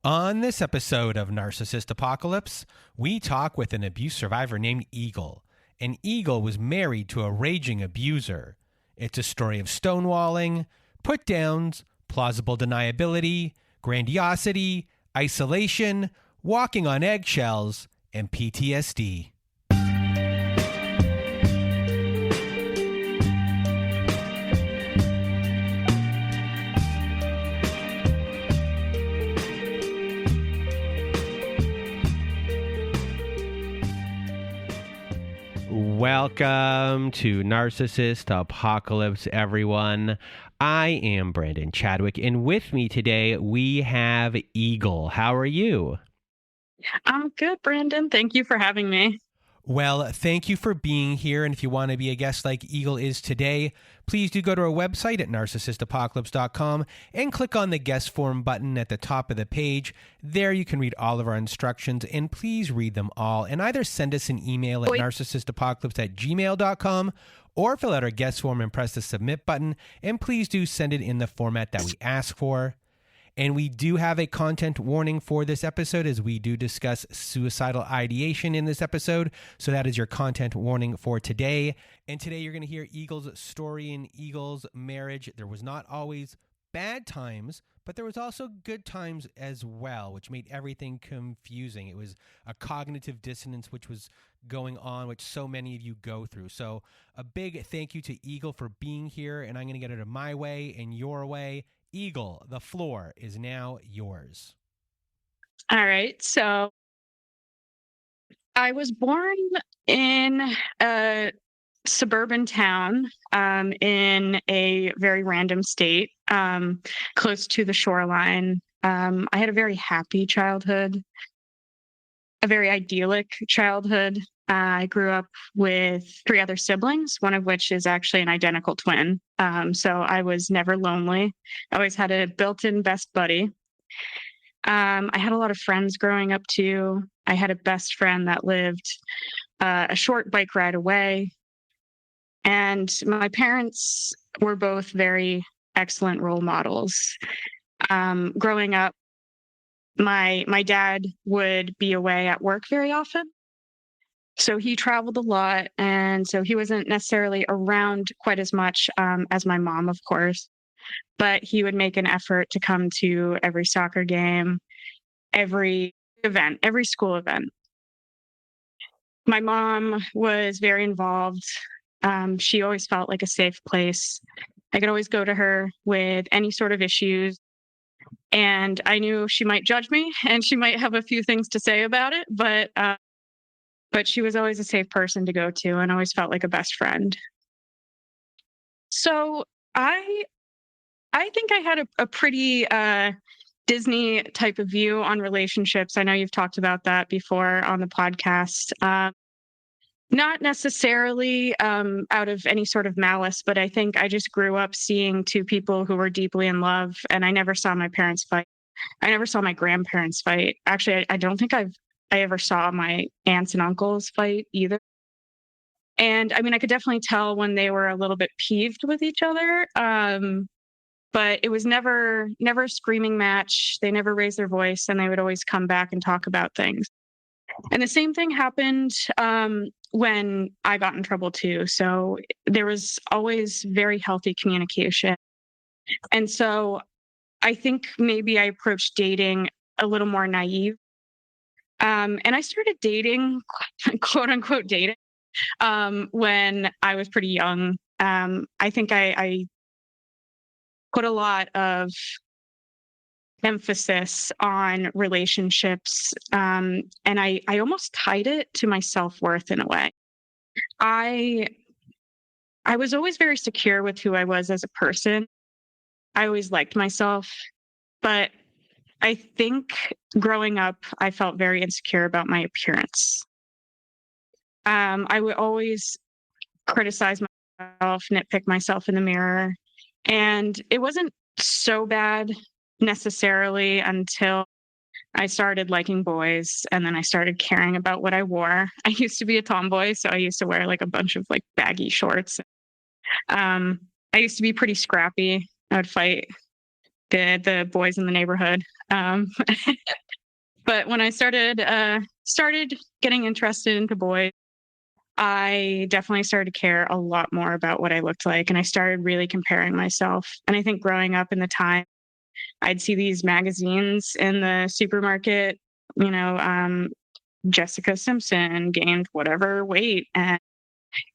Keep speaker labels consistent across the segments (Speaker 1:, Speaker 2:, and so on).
Speaker 1: On this episode of Narcissist Apocalypse, we talk with an abuse survivor named Eagle. And Eagle was married to a raging abuser. It's a story of stonewalling, putdowns, plausible deniability, grandiosity, isolation, walking on eggshells, and PTSD. Welcome to Narcissist Apocalypse, everyone. I am Brandon Chadwick, and with me today we have Eagle. How are you?
Speaker 2: I'm good, Brandon. Thank you for having me.
Speaker 1: Well, thank you for being here, and if you want to be a guest like Eagle is today, please do go to our website at narcissistapocalypse.com and click on the guest form button at the top of the page. There you can read all of our instructions, and please read them all, and either send us an email at narcissistapocalypse@gmail.com or fill out our guest form and press the submit button, and please do send it in the format that we ask for. And we do have a content warning for this episode as we do discuss suicidal ideation in this episode. So that is your content warning for today. And today you're going to hear Eagle's story in Eagle's marriage. There was not always bad times, but there was also good times as well, which made everything confusing. It was a cognitive dissonance which was going on, which so many of you go through. So a big thank you to Eagle for being here, and I'm going to get it my way and your way. Eagle, the floor is now yours.
Speaker 2: All right. So I was born in a suburban town in a very random state close to the shoreline. I had a very happy childhood, a very idyllic childhood. I grew up with 3 other siblings, one of which is actually an identical twin. So I was never lonely. I always had a built-in best buddy. I had a lot of friends growing up too. I had a best friend that lived a short bike ride away. And my parents were both very excellent role models. Growing up, my dad would be away at work very often. So he traveled a lot, and so he wasn't necessarily around quite as much as my mom, of course, but he would make an effort to come to every soccer game, every event, every school event. My mom was very involved. She always felt like a safe place. I could always go to her with any sort of issues, and I knew she might judge me and she might have a few things to say about it, but she was always a safe person to go to and always felt like a best friend. So I think I had a pretty Disney type of view on relationships. I know you've talked about that before on the podcast. Not necessarily out of any sort of malice, but I think I just grew up seeing 2 people who were deeply in love, and I never saw my parents fight. I never saw my grandparents fight. Actually, I don't think I ever saw my aunts and uncles fight either. And I mean, I could definitely tell when they were a little bit peeved with each other. But it was never a screaming match. They never raised their voice, and they would always come back and talk about things. And the same thing happened when I got in trouble too. So there was always very healthy communication. And so I think maybe I approached dating a little more naive. And I started dating, quote unquote dating, when I was pretty young. I think I put a lot of emphasis on relationships, and I almost tied it to my self-worth in a way. I was always very secure with who I was as a person. I always liked myself, but I think growing up, I felt very insecure about my appearance. I would always criticize myself, nitpick myself in the mirror, and it wasn't so bad necessarily until I started liking boys, and then I started caring about what I wore. I used to be a tomboy, so I used to wear like a bunch of like baggy shorts. I used to be pretty scrappy. I would fight the boys in the neighborhood. But when I started getting interested into boys, I definitely started to care a lot more about what I looked like, and I started really comparing myself. And I think growing up in the time, I'd see these magazines in the supermarket, Jessica Simpson gained whatever weight, and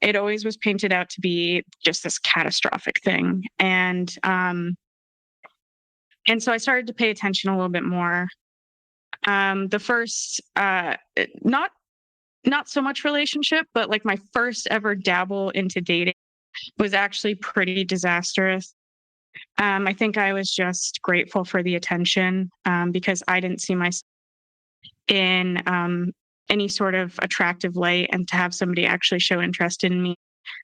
Speaker 2: it always was painted out to be just this catastrophic thing. And so I started to pay attention a little bit more. The first, not so much relationship, but like my first ever dabble into dating was actually pretty disastrous. I think I was just grateful for the attention, because I didn't see myself in any sort of attractive light, and to have somebody actually show interest in me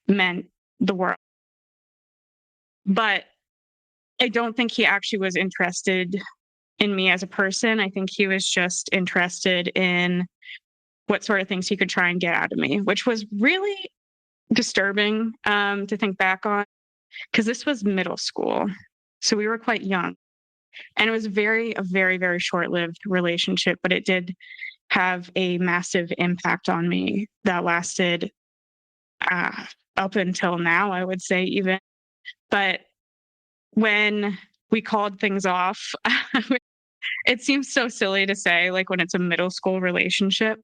Speaker 2: meant the world. But I don't think he actually was interested in me as a person. I think he was just interested in what sort of things he could try and get out of me, which was really disturbing to think back on, because this was middle school. So we were quite young. And it was a very, very short-lived relationship, but it did have a massive impact on me that lasted up until now, I would say even. But when we called things off, it seems so silly to say, like when it's a middle school relationship.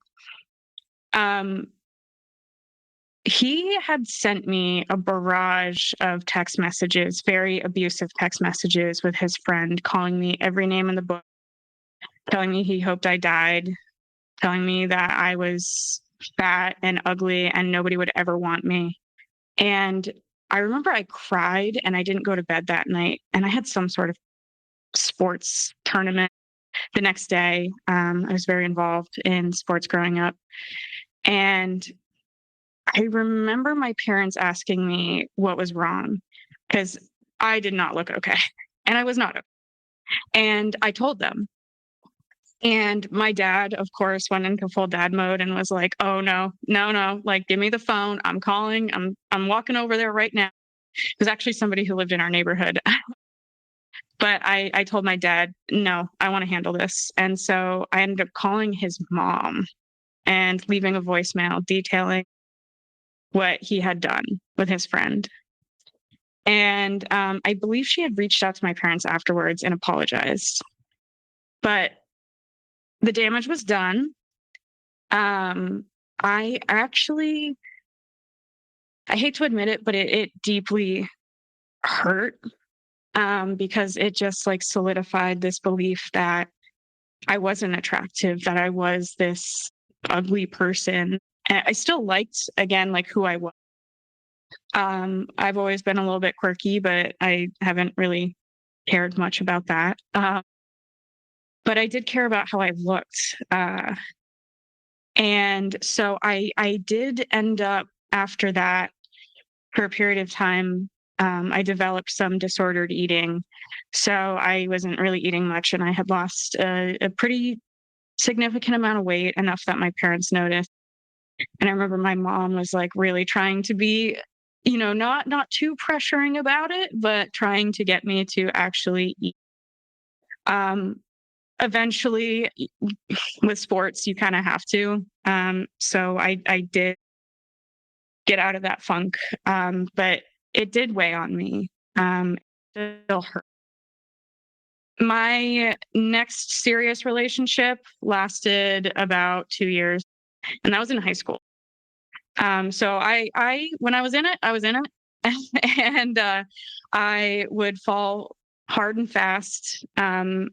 Speaker 2: He had sent me a barrage of text messages, very abusive text messages with his friend, calling me every name in the book, telling me he hoped I died, telling me that I was fat and ugly and nobody would ever want me. And I remember I cried and I didn't go to bed that night. And I had some sort of sports tournament the next day. I was very involved in sports growing up. And I remember my parents asking me what was wrong, because I did not look okay. And I was not okay. And I told them. And my dad, of course, went into full dad mode and was like, "Oh no, like give me the phone. I'm calling. I'm walking over there right now." It was actually somebody who lived in our neighborhood. But I told my dad, "No, I want to handle this." And so I ended up calling his mom and leaving a voicemail detailing what he had done with his friend. And I believe she had reached out to my parents afterwards and apologized. But the damage was done. I actually, I hate to admit it, but it deeply hurt, because it just like solidified this belief that I wasn't attractive, that I was this ugly person. And I still liked, again, like who I was. I've always been a little bit quirky, but I haven't really cared much about that. But I did care about how I looked. And so I did end up, after that, for a period of time, I developed some disordered eating. So I wasn't really eating much, and I had lost a pretty significant amount of weight, enough that my parents noticed. And I remember my mom was like really trying to be, not too pressuring about it, but trying to get me to actually eat. Eventually, with sports, you kind of have to. So I did get out of that funk, but it did weigh on me. It still hurt. My next serious relationship lasted about 2 years, and that was in high school. So I when I was in it, I was in it, and I would fall hard and fast. And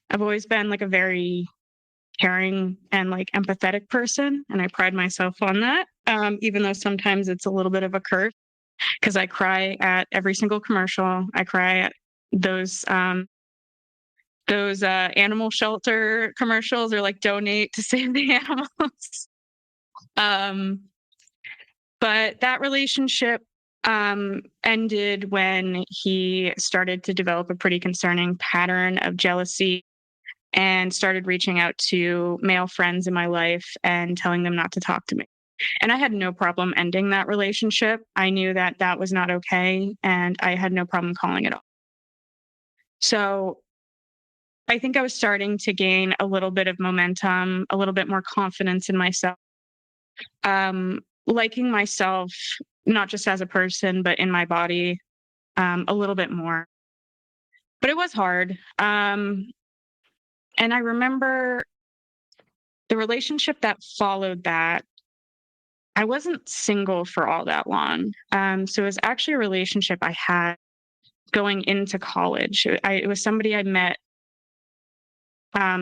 Speaker 2: I've always been like a very caring and like empathetic person, and I pride myself on that. Even though sometimes it's a little bit of a curse, because I cry at every single commercial. I cry at those animal shelter commercials, or like donate to save the animals. But that relationship ended when he started to develop a pretty concerning pattern of jealousy and started reaching out to male friends in my life and telling them not to talk to me. And I had no problem ending that relationship. I knew that that was not okay, and I had no problem calling it off. So I think I was starting to gain a little bit of momentum, a little bit more confidence in myself, liking myself, not just as a person, but in my body, a little bit more. But it was hard. And I remember the relationship that followed that. I wasn't single for all that long. So it was actually a relationship I had going into college. It was somebody I met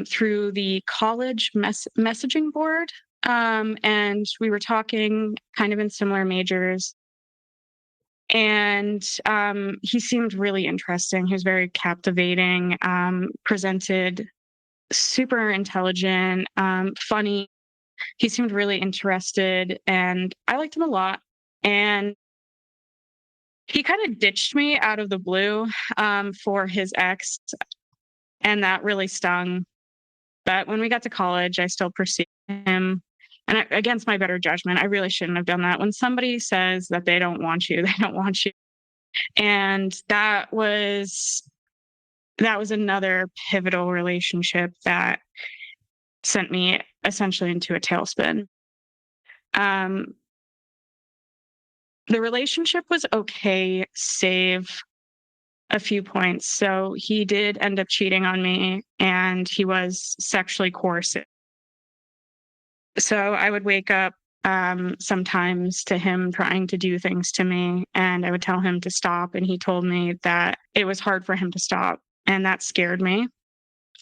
Speaker 2: through the college messaging board. And we were talking kind of in similar majors. And he seemed really interesting. He was very captivating, presented super intelligent, funny. He seemed really interested, and I liked him a lot. And he kind of ditched me out of the blue for his ex, and that really stung. But when we got to college, I still pursued him. And against my better judgment, I really shouldn't have done that. When somebody says that they don't want you, they don't want you. And that was another pivotal relationship that sent me essentially into a tailspin. Um, the relationship was okay, save a few points. So he did end up cheating on me, and he was sexually coercive. So I would wake up sometimes to him trying to do things to me, and I would tell him to stop. And he told me that it was hard for him to stop, and that scared me.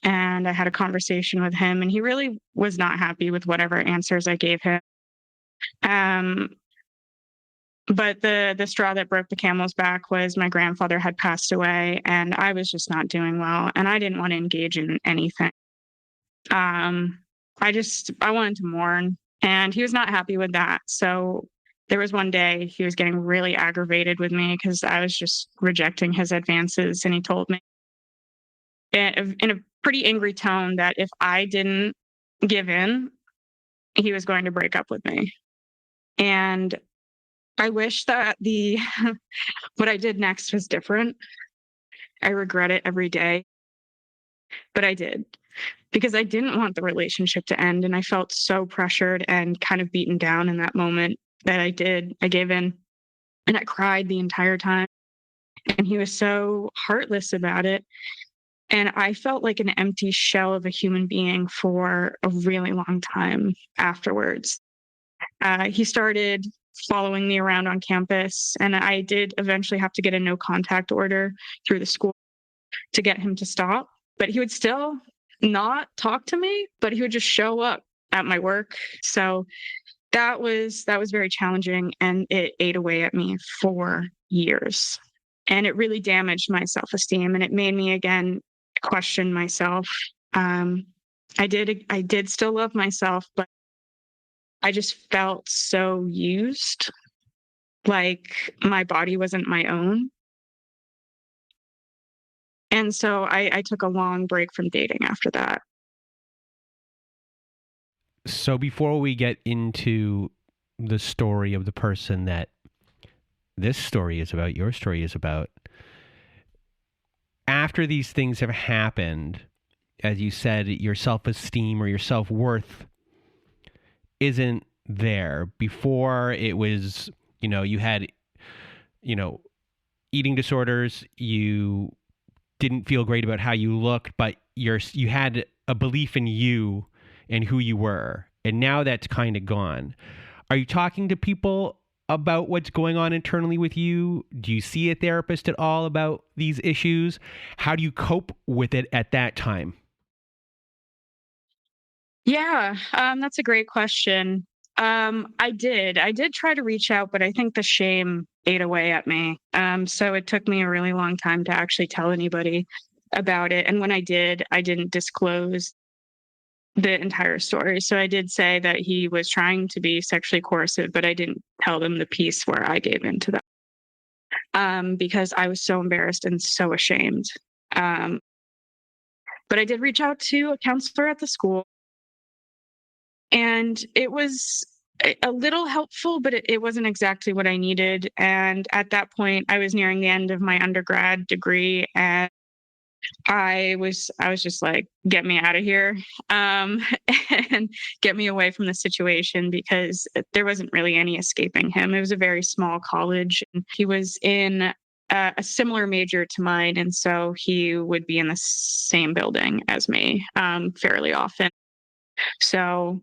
Speaker 2: And I had a conversation with him, and he really was not happy with whatever answers I gave him. But the straw that broke the camel's back was my grandfather had passed away, and I was just not doing well, and I didn't want to engage in anything. I wanted to mourn, and he was not happy with that. So there was one day he was getting really aggravated with me because I was just rejecting his advances, and he told me in a pretty angry tone that if I didn't give in, he was going to break up with me. And I wish that what I did next was different. I regret it every day, but I did because I didn't want the relationship to end. And I felt so pressured and kind of beaten down in that moment that I gave in, and I cried the entire time. And he was so heartless about it. And I felt like an empty shell of a human being for a really long time afterwards. He started following me around on campus, and I did eventually have to get a no contact order through the school to get him to stop. But he would still not talk to me, but he would just show up at my work. So that was very challenging, and it ate away at me for years. And it really damaged my self-esteem, and it made me again question myself. I did still love myself, but I just felt so used, like my body wasn't my own. And so I took a long break from dating after that.
Speaker 1: So before we get into the story of the person that this story is about, your story is about, after these things have happened, as you said, your self-esteem or your self-worth isn't there. Before it was, you had, eating disorders, you didn't feel great about how you looked, but you had a belief in you and who you were. And now that's kind of gone. Are you talking to people about what's going on internally with you? Do you see a therapist at all about these issues? How do you cope with it at that time?
Speaker 2: Yeah, that's a great question. I did try to reach out, but I think the shame ate away at me. So it took me a really long time to actually tell anybody about it. And when I did, I didn't disclose the entire story. So I did say that he was trying to be sexually coercive, but I didn't tell them the piece where I gave in to that, because I was so embarrassed and so ashamed. But I did reach out to a counselor at the school, and it was a little helpful, but it wasn't exactly what I needed. And at that point, I was nearing the end of my undergrad degree, and I was just like, get me out of here, and get me away from the situation because there wasn't really any escaping him. It was a very small college, and he was in a similar major to mine, and so he would be in the same building as me fairly often. So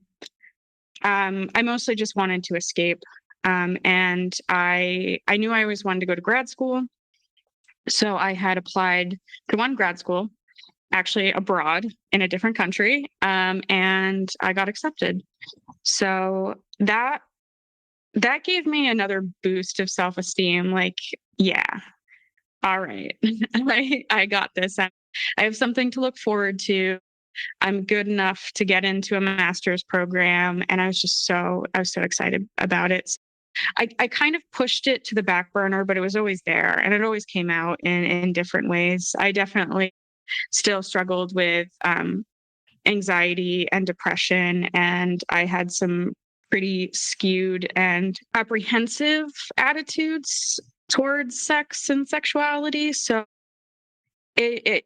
Speaker 2: I mostly just wanted to escape, and I knew I always wanted to go to grad school. So I had applied to one grad school, actually abroad in a different country, and I got accepted. So that gave me another boost of self-esteem. Like, yeah, all right, I got this. I have something to look forward to. I'm good enough to get into a master's program, and I was so excited about it. I kind of pushed it to the back burner, but it was always there, and it always came out in different ways. I definitely still struggled with anxiety and depression, and I had some pretty skewed and apprehensive attitudes towards sex and sexuality. So it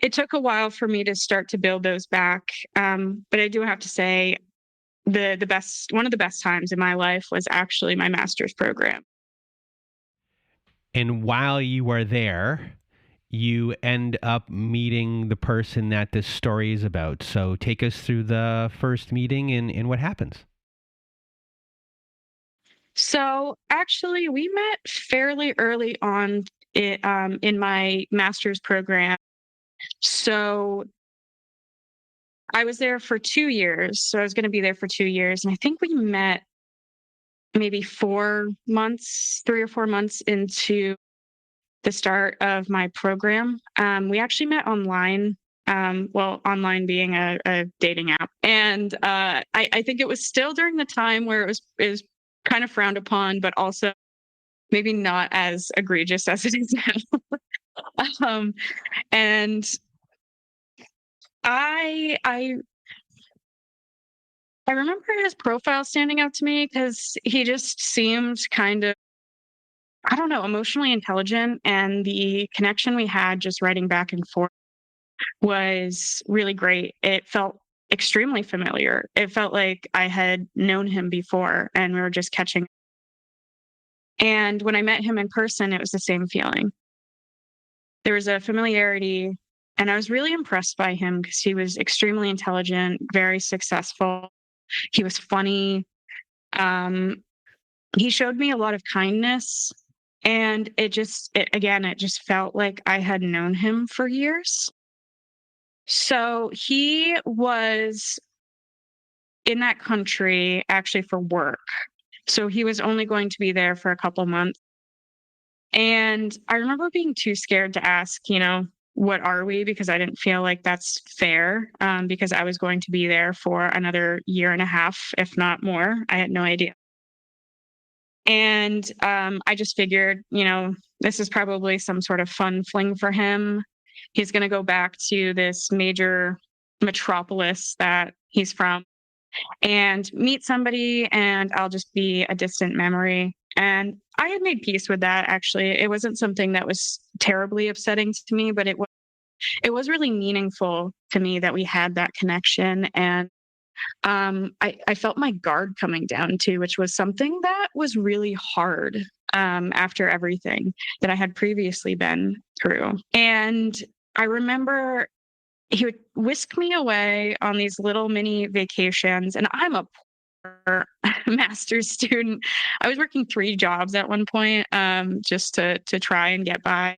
Speaker 2: it took a while for me to start to build those back. But I do have to say, the best one of the best times in my life was actually my master's program.
Speaker 1: And while you were there, you end up meeting the person that this story is about. So take us through the first meeting and what happens.
Speaker 2: So actually, we met fairly early on in my master's program. So I was there for 2 years. So I was going to be there for 2 years. And I think we met maybe 4 months, 3 or 4 months into the start of my program. We actually met online. Well, online being a dating app. And I think it was still during the time where it was kind of frowned upon, but also maybe not as egregious as it is now. And I remember his profile standing out to me because he just seemed kind of, I don't know, emotionally intelligent, and the connection we had just writing back and forth was really great. It felt extremely familiar. It felt like I had known him before and we were just catching. And when I met him in person, it was the same feeling. There was a familiarity, and I was really impressed by him because he was extremely intelligent, very successful. He was funny. Um, he showed me a lot of kindness, and it just felt like I had known him for years. So he was in that country actually for work. So he was only going to be there for a couple months. And I remember being too scared to ask, what are we? Because I didn't feel like that's fair, because I was going to be there for another year and a half, if not more. I had no idea. And I just figured, this is probably some sort of fun fling for him. He's going to go back to this major metropolis that he's from and meet somebody, and I'll just be a distant memory. And I had made peace with that, actually. It wasn't something that was terribly upsetting to me, but it was really meaningful to me that we had that connection. And I felt my guard coming down too, which was something that was really hard after everything that I had previously been through. And I remember he would whisk me away on these little mini vacations, and I'm a poor master's student. I was working 3 jobs at one point, just to try and get by.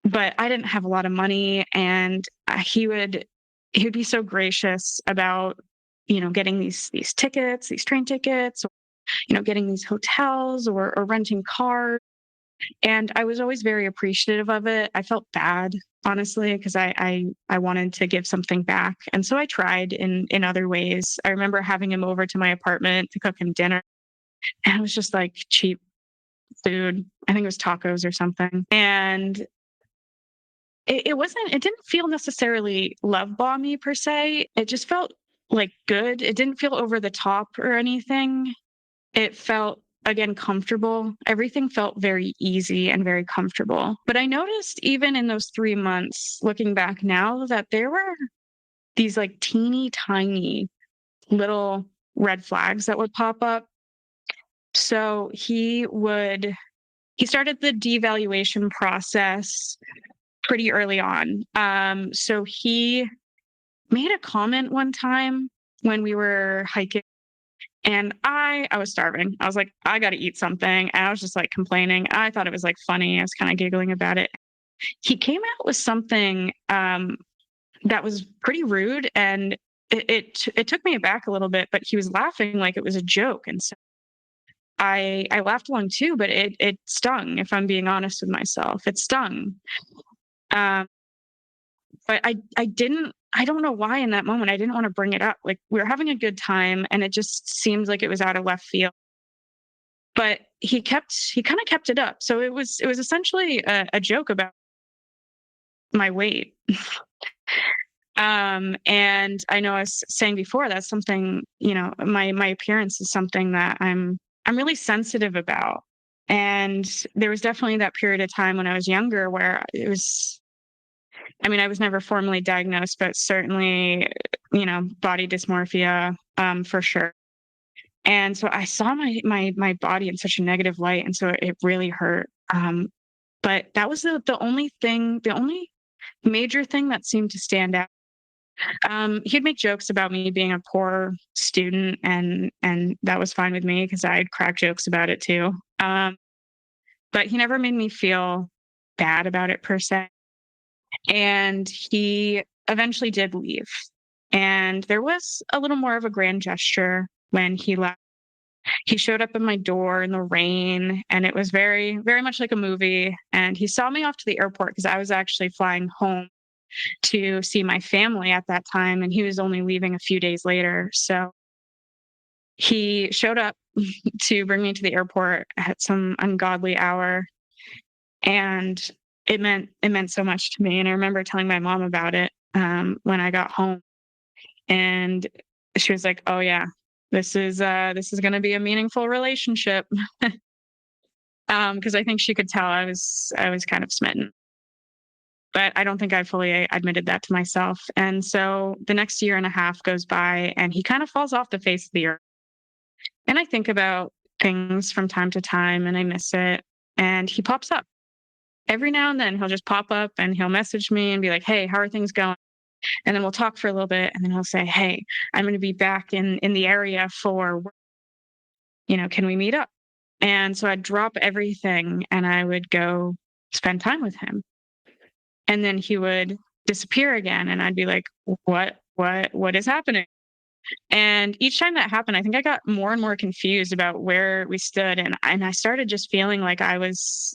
Speaker 2: But I didn't have a lot of money, and he would be so gracious about, getting these tickets, these train tickets, or, getting these hotels or renting cars. And I was always very appreciative of it. I felt bad, honestly, because I wanted to give something back. And so I tried in other ways. I remember having him over to my apartment to cook him dinner. And it was just like cheap food. I think it was tacos or something. And it didn't feel necessarily love bomby per se. It just felt like good. It didn't feel over the top or anything. It felt again, comfortable. Everything felt very easy and very comfortable. But I noticed even in those 3 months, looking back now, that there were these like teeny tiny little red flags that would pop up. So he started the devaluation process pretty early on. So he made a comment one time when we were hiking, and I was starving. I was like, I got to eat something. And I was just like complaining. I thought it was like funny. I was kind of giggling about it. He came out with something that was pretty rude, and it took me aback a little bit, but he was laughing like it was a joke. And so I laughed along too, but it stung, if I'm being honest with myself. It stung. But I don't know why in that moment I didn't want to bring it up. Like, we were having a good time and it just seemed like it was out of left field. But he kind of kept it up. So it was essentially a joke about my weight. And I know I was saying before, that's something, my appearance is something that I'm really sensitive about. And there was definitely that period of time when I was younger where I was never formally diagnosed, but certainly, body dysmorphia, for sure. And so I saw my body in such a negative light. And so it really hurt. But that was the only major thing that seemed to stand out. He'd make jokes about me being a poor student, and that was fine with me because I'd crack jokes about it too. But he never made me feel bad about it per se. And he eventually did leave. And there was a little more of a grand gesture when he left. He showed up at my door in the rain, and it was very, very much like a movie. And he saw me off to the airport because I was actually flying home to see my family at that time, and he was only leaving a few days later. So he showed up to bring me to the airport at some ungodly hour, and it meant so much to me. And I remember telling my mom about it when I got home, and she was like, "Oh yeah, this is going to be a meaningful relationship," because I think she could tell I was kind of smitten. But I don't think I fully admitted that to myself. And so the next year and a half goes by, and he kind of falls off the face of the earth. And I think about things from time to time, and I miss it. And he pops up. Every now and then he'll just pop up and he'll message me and be like, "Hey, how are things going?" And then we'll talk for a little bit, and then he'll say, "Hey, I'm going to be back in the area for work. Can we meet up?" And so I'd drop everything and I would go spend time with him. And then he would disappear again, and I'd be like, what is happening? And each time that happened, I think I got more and more confused about where we stood. And I started just feeling like I was,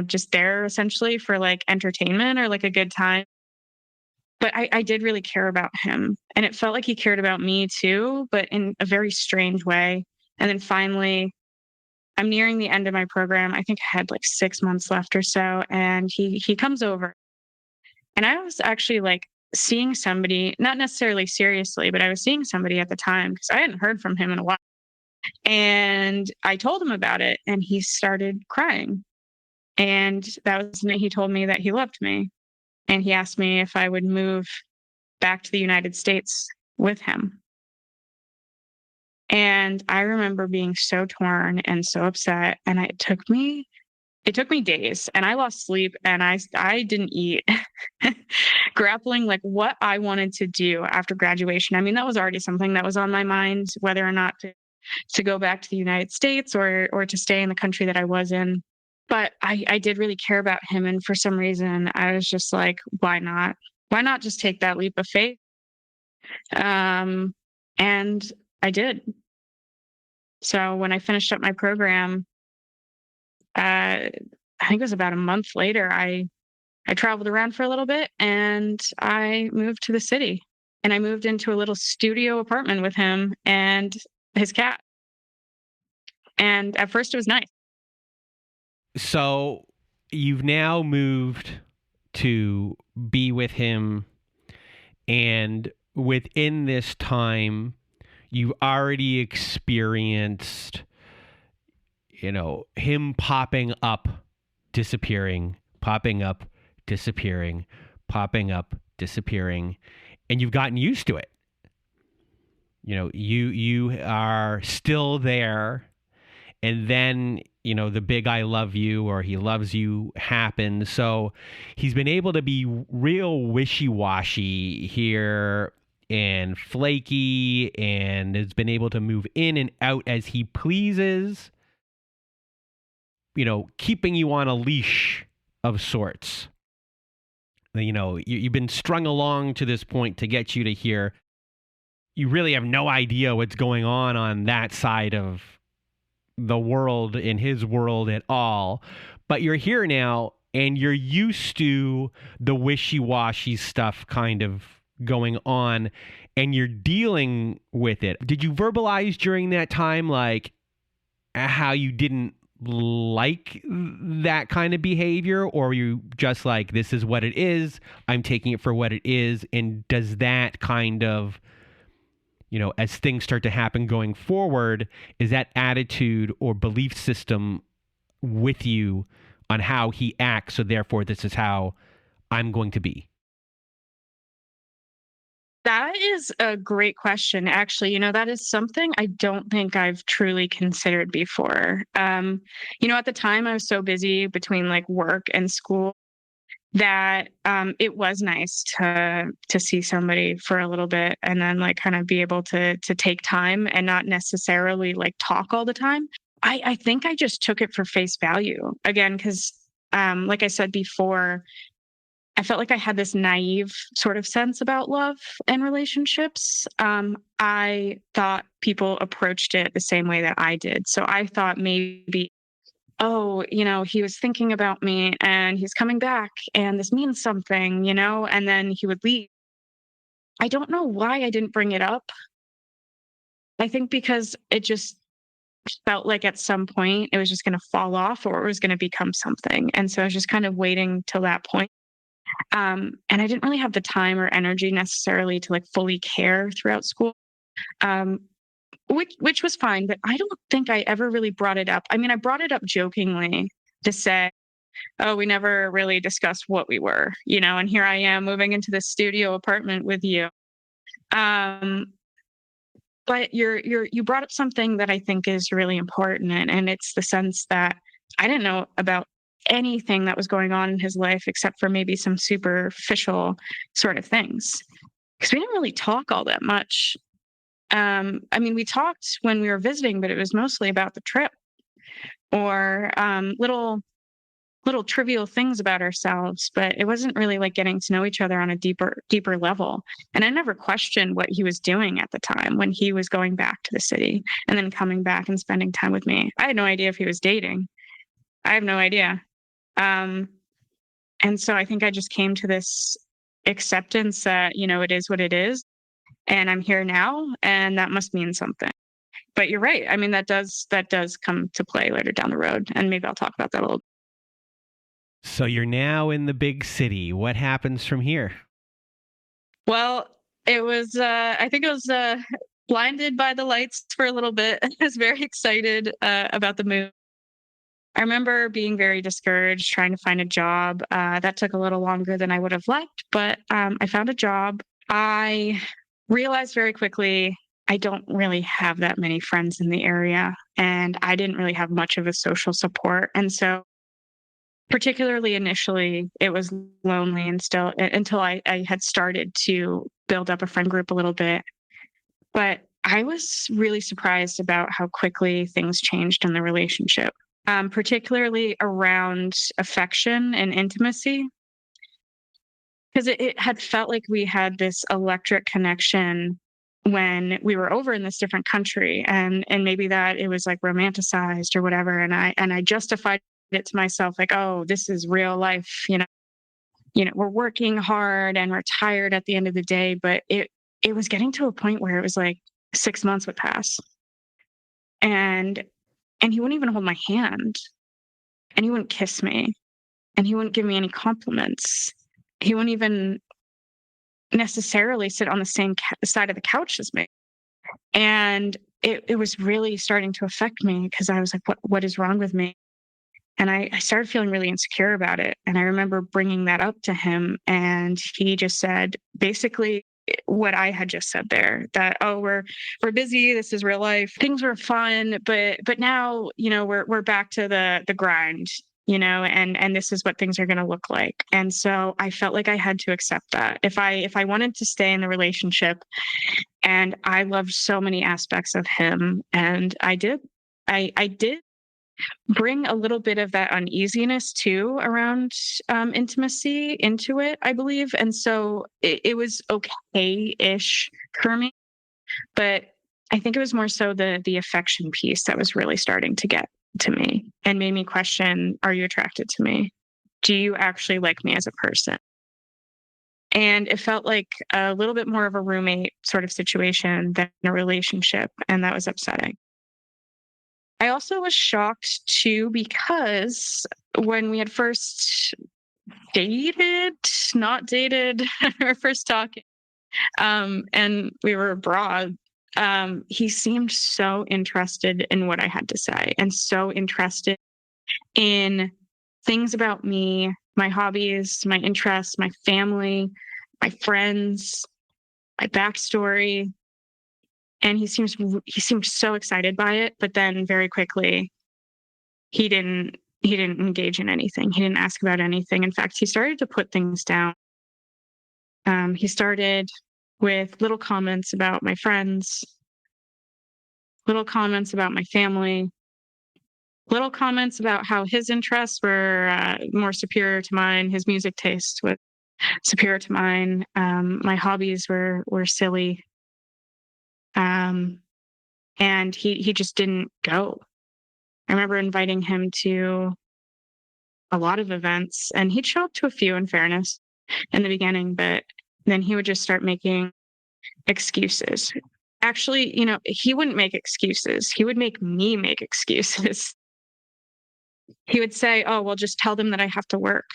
Speaker 2: just there essentially for like entertainment or like a good time. But I did really care about him, and it felt like he cared about me too, but in a very strange way. And then finally, I'm nearing the end of my program. I think I had like 6 months left or so. And he comes over. And I was actually like seeing somebody, not necessarily seriously, but I was seeing somebody at the time because I hadn't heard from him in a while. And I told him about it, and he started crying. And that was when he told me that he loved me. And he asked me if I would move back to the United States with him. And I remember being so torn and so upset. And it took me days, and I lost sleep, and I didn't eat, grappling like what I wanted to do after graduation. I mean, that was already something that was on my mind, whether or not to go back to the United States or to stay in the country that I was in. But I did really care about him. And for some reason, I was just like, why not? Why not just take that leap of faith? And I did. So when I finished up my program, I think it was about a month later, I traveled around for a little bit, and I moved to the city, and I moved into a little studio apartment with him and his cat. And at first it was nice.
Speaker 1: So you've now moved to be with him, and within this time, you've already experienced him popping up, disappearing, popping up, disappearing, popping up, disappearing, and you've gotten used to it. You are still there, and then the big "I love you" or "he loves you" happened. So he's been able to be real wishy-washy here and flaky, and has been able to move in and out as he pleases, keeping you on a leash of sorts. You've been strung along to this point to get you to here. You really have no idea what's going on that side of the world, in his world at all. But you're here now, and you're used to the wishy-washy stuff kind of going on, and you're dealing with it. Did you verbalize during that time, like, how you didn't like that kind of behavior, or were you just like, this is what it is, I'm taking it for what it is? And does that kind of, as things start to happen going forward, is that attitude or belief system with you on how he acts, so therefore this is how I'm going to be?
Speaker 2: That is a great question. Actually, that is something I don't think I've truly considered before. At the time I was so busy between like work and school that it was nice to see somebody for a little bit, and then like kind of be able to take time and not necessarily like talk all the time. I think I just took it for face value again, because like I said before, I felt like I had this naive sort of sense about love and relationships. I thought people approached it the same way that I did. So I thought maybe, oh, he was thinking about me and he's coming back and this means something, and then he would leave. I don't know why I didn't bring it up. I think because it just felt like at some point it was just going to fall off, or it was going to become something. And so I was just kind of waiting till that point. And I didn't really have the time or energy necessarily to like fully care throughout school, which was fine. But I don't think I ever really brought it up. I mean, I brought it up jokingly to say, oh, we never really discussed what we were, and here I am moving into this studio apartment with you. But you brought up something that I think is really important, and it's the sense that I didn't know about anything that was going on in his life except for maybe some superficial sort of things, because we didn't really talk all that much. I mean, we talked when we were visiting, but it was mostly about the trip or little trivial things about ourselves, but it wasn't really like getting to know each other on a deeper level. And I never questioned what he was doing at the time when he was going back to the city and then coming back and spending time with me. I had no idea if he was dating. I have no idea. And so I think I just came to this acceptance that, it is what it is, and I'm here now, and that must mean something. But you're right. I mean, that does come to play later down the road, and maybe I'll talk about that a little.
Speaker 1: So you're now in the big city. What happens from here?
Speaker 2: Well, it was, I think it was blinded by the lights for a little bit. I was very excited about the move. I remember being very discouraged trying to find a job. That took a little longer than I would have liked, but I found a job. I realized very quickly I don't really have that many friends in the area, and I didn't really have much of a social support. And so particularly initially, it was lonely and still until I had started to build up a friend group a little bit. But I was really surprised about how quickly things changed in the relationship, particularly around affection and intimacy. Because it had felt like we had this electric connection when we were over in this different country, and maybe that it was like romanticized or whatever. And I justified it to myself like, oh, this is real life, we're working hard and we're tired at the end of the day. But it was getting to a point where it was like 6 months would pass, and he wouldn't even hold my hand, and he wouldn't kiss me, and he wouldn't give me any compliments. He wouldn't even necessarily sit on the same side of the couch as me. And it was really starting to affect me because I was like, what is wrong with me? And I started feeling really insecure about it. And I remember bringing that up to him, and he just said basically what I had just said there, that, oh, we're busy, this is real life, things were fun, but now, we're back to the grind, and this is what things are going to look like. And so I felt like I had to accept that if I wanted to stay in the relationship. And I loved so many aspects of him, and I did bring a little bit of that uneasiness too around intimacy into it, I believe. And so it was okay-ish for me, but I think it was more so the affection piece that was really starting to get to me and made me question, are you attracted to me? Do you actually like me as a person? And it felt like a little bit more of a roommate sort of situation than a relationship, and that was upsetting. I also was shocked too, because when we had first not dated, or first talking, and we were abroad, he seemed so interested in what I had to say and so interested in things about me, my hobbies, my interests, my family, my friends, my backstory. And he seemed so excited by it, but then very quickly he didn't engage in anything. He didn't ask about anything. In fact, he started to put things down. He started with little comments about my friends, little comments about my family, little comments about how his interests were more superior to mine. His music taste was superior to mine. My hobbies were silly. And he just didn't go. I remember inviting him to a lot of events, and he'd show up to a few, in fairness, in the beginning, but then he would just start making excuses. Actually, he wouldn't make excuses. He would make me make excuses. He would say, oh, well, just tell them that I have to work.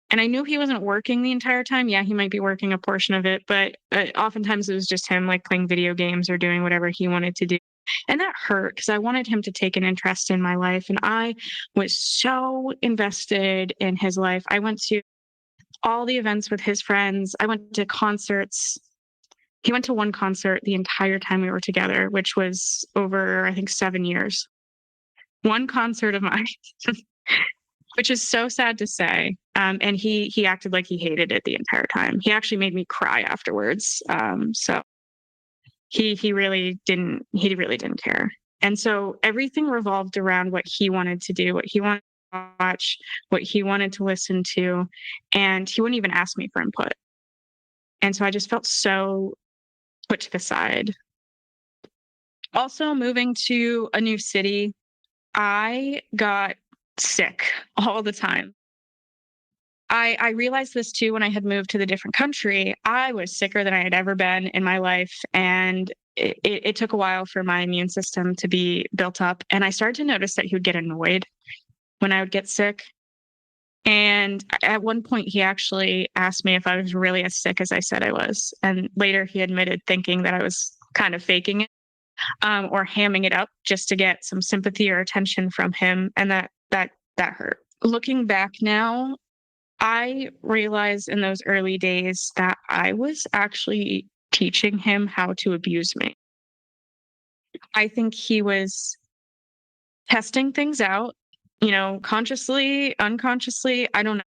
Speaker 2: And I knew he wasn't working the entire time. Yeah, he might be working a portion of it, but oftentimes it was just him like playing video games or doing whatever he wanted to do. And that hurt because I wanted him to take an interest in my life. And I was so invested in his life. I went to all the events with his friends. I went to concerts. He went to one concert the entire time we were together, which was over, I think, 7 years. One concert of mine, which is so sad to say. And he acted like he hated it the entire time. He actually made me cry afterwards. So he really didn't care. And so everything revolved around what he wanted to do, what he wanted to watch, what he wanted to listen to, and he wouldn't even ask me for input. And so I just felt so put to the side. Also, moving to a new city, I got sick all the time. I realized this too when I had moved to the different country. I was sicker than I had ever been in my life. And it took a while for my immune system to be built up. And I started to notice that he would get annoyed when I would get sick. And at one point, he actually asked me if I was really as sick as I said I was. And later he admitted thinking that I was kind of faking it or hamming it up just to get some sympathy or attention from him. And that hurt. Looking back now, I realized in those early days that I was actually teaching him how to abuse me. I think he was testing things out, consciously, unconsciously, I don't know.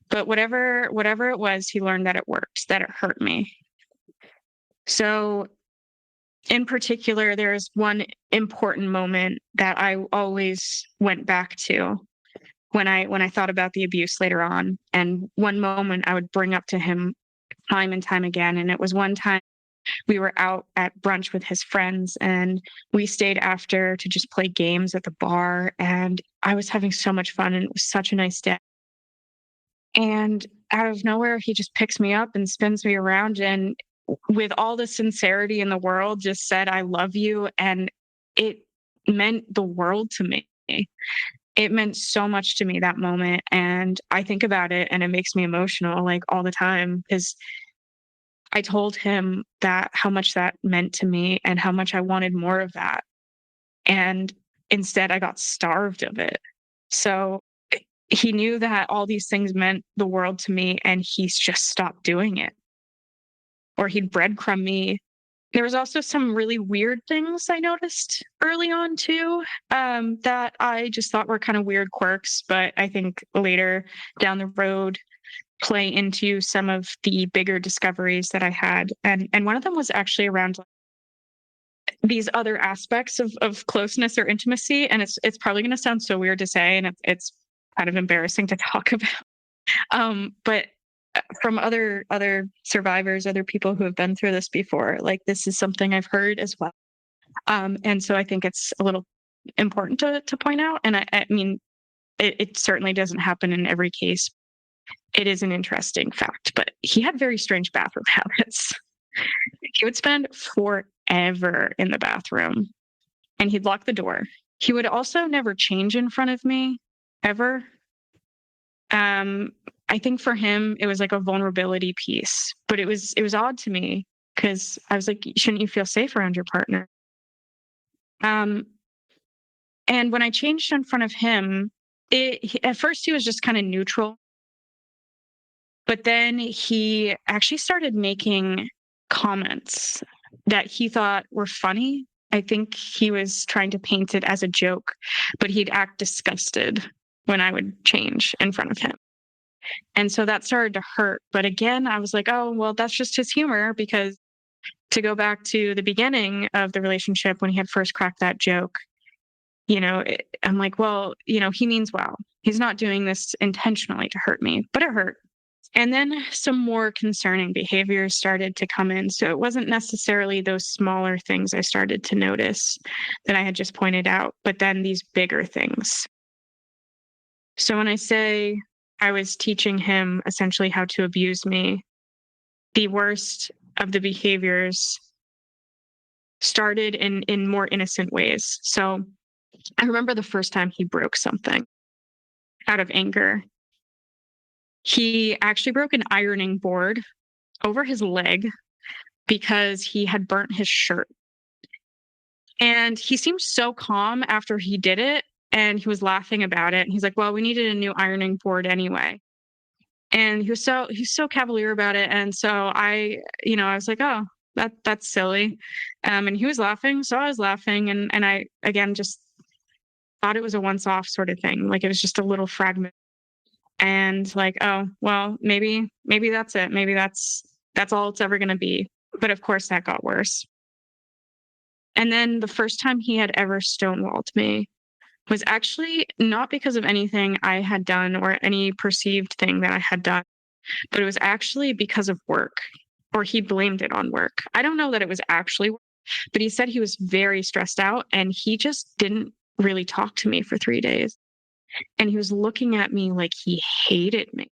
Speaker 2: But whatever it was, he learned that it worked, that it hurt me. So in particular, there's one important moment that I always went back to when I thought about the abuse later on. And one moment I would bring up to him time and time again. And it was one time we were out at brunch with his friends, and we stayed after to just play games at the bar. And I was having so much fun, and it was such a nice day. And out of nowhere, he just picks me up and spins me around, and with all the sincerity in the world, just said, I love you. And it meant the world to me. It meant so much to me, that moment. And I think about it and it makes me emotional like all the time, because I told him that how much that meant to me and how much I wanted more of that. And instead, I got starved of it. So he knew that all these things meant the world to me, and he's just stopped doing it. Or he'd breadcrumb me. There was also some really weird things I noticed early on too, that I just thought were kind of weird quirks, but I think later down the road play into some of the bigger discoveries that I had. And one of them was actually around these other aspects of closeness or intimacy. And it's probably going to sound so weird to say, and it's kind of embarrassing to talk about. But from other survivors, other people who have been through this before, like this is something I've heard as well. And so I think it's a little important to point out. And I mean, it certainly doesn't happen in every case. It is an interesting fact, but he had very strange bathroom habits. He would spend forever in the bathroom and he'd lock the door. He would also never change in front of me, ever. I think for him, it was like a vulnerability piece, but it was odd to me because I was like, shouldn't you feel safe around your partner? And when I changed in front of him, at first he was just kind of neutral, but then he actually started making comments that he thought were funny. I think he was trying to paint it as a joke, but he'd act disgusted when I would change in front of him. And so that started to hurt. But again, I was like, oh, well, that's just his humor, because to go back to the beginning of the relationship when he had first cracked that joke, I'm like, well, he means well. He's not doing this intentionally to hurt me, but it hurt. And then some more concerning behaviors started to come in. So it wasn't necessarily those smaller things I started to notice that I had just pointed out, but then these bigger things. So when I say I was teaching him essentially how to abuse me, the worst of the behaviors started in more innocent ways. So I remember the first time he broke something out of anger. He actually broke an ironing board over his leg because he had burnt his shirt. And he seemed so calm after he did it. And he was laughing about it. And he's like, well, we needed a new ironing board anyway. And he's so cavalier about it. And so I was like, oh, that's silly. And he was laughing. So I was laughing. And I, again, just thought it was a once off sort of thing. Like it was just a little fragment. And like, oh, well, maybe that's it. Maybe that's all it's ever going to be. But of course that got worse. And then the first time he had ever stonewalled me was actually not because of anything I had done or any perceived thing that I had done, but it was actually because of work, or he blamed it on work. I don't know that it was actually work, but he said he was very stressed out and he just didn't really talk to me for 3 days. And he was looking at me like he hated me.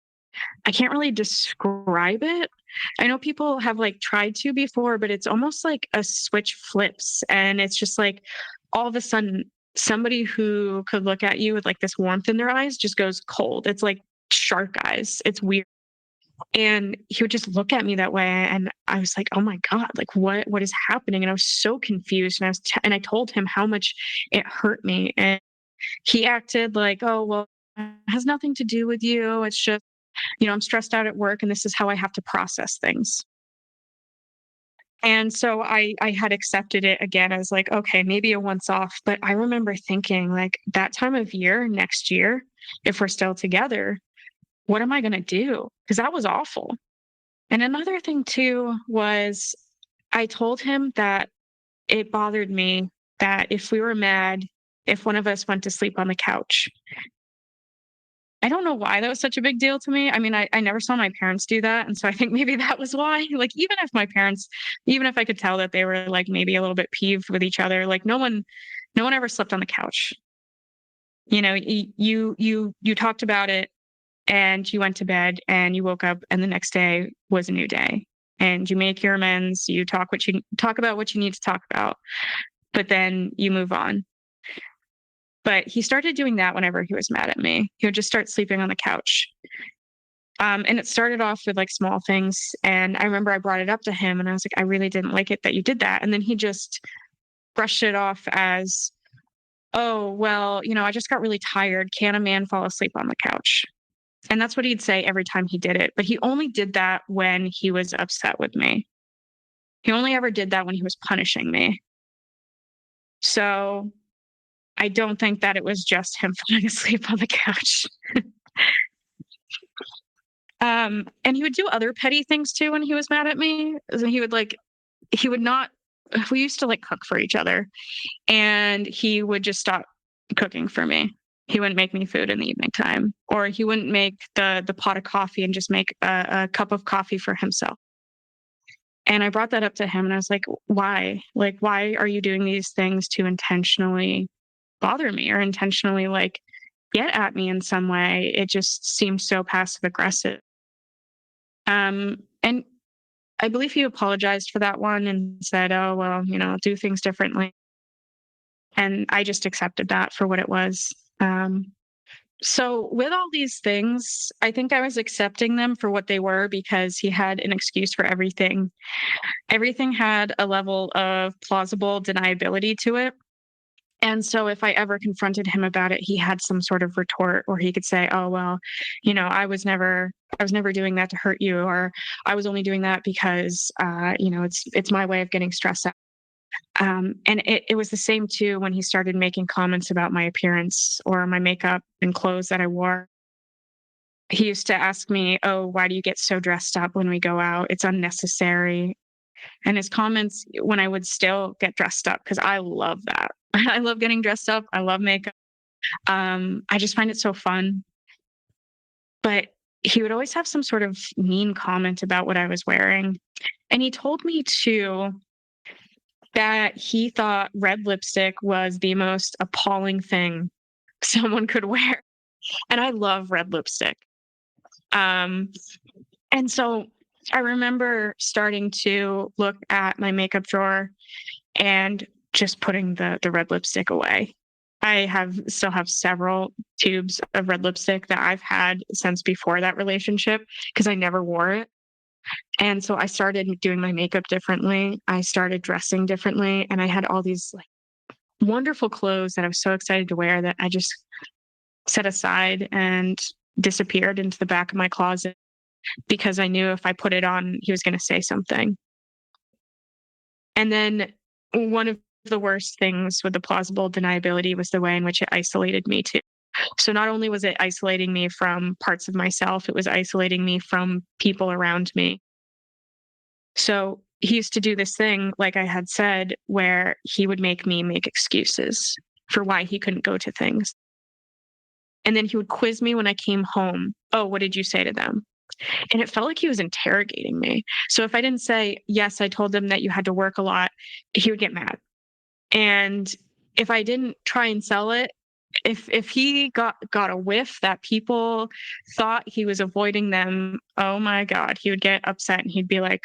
Speaker 2: I can't really describe it. I know people have like tried to before, but it's almost like a switch flips. And it's just like all of a sudden, somebody who could look at you with like this warmth in their eyes just goes cold. It's like shark eyes. It's weird. And he would just look at me that way. And I was like, oh my God, like what is happening? And I was so confused. And I told him how much it hurt me. And he acted like, oh, well, it has nothing to do with you. It's just, I'm stressed out at work and this is how I have to process things. And so I had accepted it again as like, okay, maybe a once off. But I remember thinking like that time of year, next year, if we're still together, what am I going to do? Because that was awful. And another thing too was I told him that it bothered me that if we were mad, if one of us went to sleep on the couch. I don't know why that was such a big deal to me. I mean, I never saw my parents do that. And so I think maybe that was why. Like, even if I could tell that they were like maybe a little bit peeved with each other, like no one ever slept on the couch. You talked about it and you went to bed and you woke up and the next day was a new day. And you make your amends, you talk about what you need to talk about, but then you move on. But he started doing that whenever he was mad at me. He would just start sleeping on the couch. And it started off with like small things. And I remember I brought it up to him and I was like, I really didn't like it that you did that. And then he just brushed it off as, oh, well, I just got really tired. Can a man fall asleep on the couch? And that's what he'd say every time he did it. But he only did that when he was upset with me. He only ever did that when he was punishing me. So I don't think that it was just him falling asleep on the couch. And he would do other petty things too when he was mad at me. We used to like cook for each other, and he would just stop cooking for me. He wouldn't make me food in the evening time, or he wouldn't make the pot of coffee and just make a cup of coffee for himself. And I brought that up to him and I was like, why? Like, why are you doing these things to intentionally bother me or intentionally like get at me in some way? It just seemed so passive aggressive. And I believe he apologized for that one and said, oh, well, I'll do things differently. And I just accepted that for what it was. So with all these things, I think I was accepting them for what they were because he had an excuse for everything. Everything had a level of plausible deniability to it. And so if I ever confronted him about it, he had some sort of retort, or he could say, oh, well, I was never doing that to hurt you, or I was only doing that because, it's my way of getting stressed out. And it was the same too when he started making comments about my appearance or my makeup and clothes that I wore. He used to ask me, oh, why do you get so dressed up when we go out? It's unnecessary. And his comments when I would still get dressed up, because I love that. I love getting dressed up. I love makeup. I just find it so fun. But he would always have some sort of mean comment about what I was wearing. And he told me too that he thought red lipstick was the most appalling thing someone could wear. And I love red lipstick. And so I remember starting to look at my makeup drawer and just putting the red lipstick away. I still have several tubes of red lipstick that I've had since before that relationship because I never wore it. And so I started doing my makeup differently. I started dressing differently. And I had all these like wonderful clothes that I was so excited to wear that I just set aside and disappeared into the back of my closet because I knew if I put it on, he was going to say something. And then one of the worst things with the plausible deniability was the way in which it isolated me too. So not only was it isolating me from parts of myself, it was isolating me from people around me. So he used to do this thing, like I had said, where he would make me make excuses for why he couldn't go to things. And then he would quiz me when I came home. Oh, what did you say to them? And it felt like he was interrogating me. So if I didn't say, yes, I told them that you had to work a lot, he would get mad. And if I didn't try and sell it, if he got a whiff that people thought he was avoiding them, oh my God, he would get upset and he'd be like,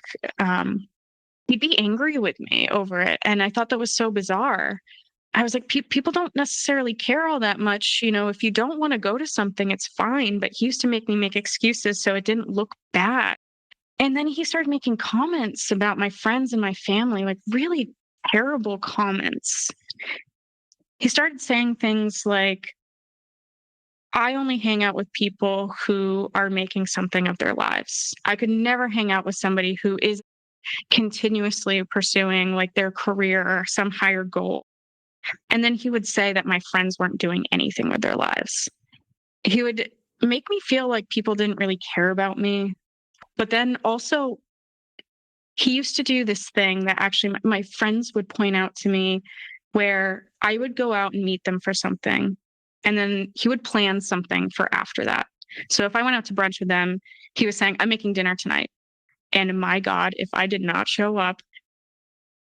Speaker 2: he'd be angry with me over it. And I thought that was so bizarre. I was like, people don't necessarily care all that much. If you don't want to go to something, it's fine. But he used to make me make excuses so it didn't look bad. And then he started making comments about my friends and my family, like really terrible comments. He started saying things like, I only hang out with people who are making something of their lives. I could never hang out with somebody who is continuously pursuing like their career or some higher goal. And then he would say that my friends weren't doing anything with their lives. He would make me feel like people didn't really care about me. But then also, he used to do this thing that actually my friends would point out to me where I would go out and meet them for something. And then he would plan something for after that. So if I went out to brunch with them, he was saying, I'm making dinner tonight. And my God, if I did not show up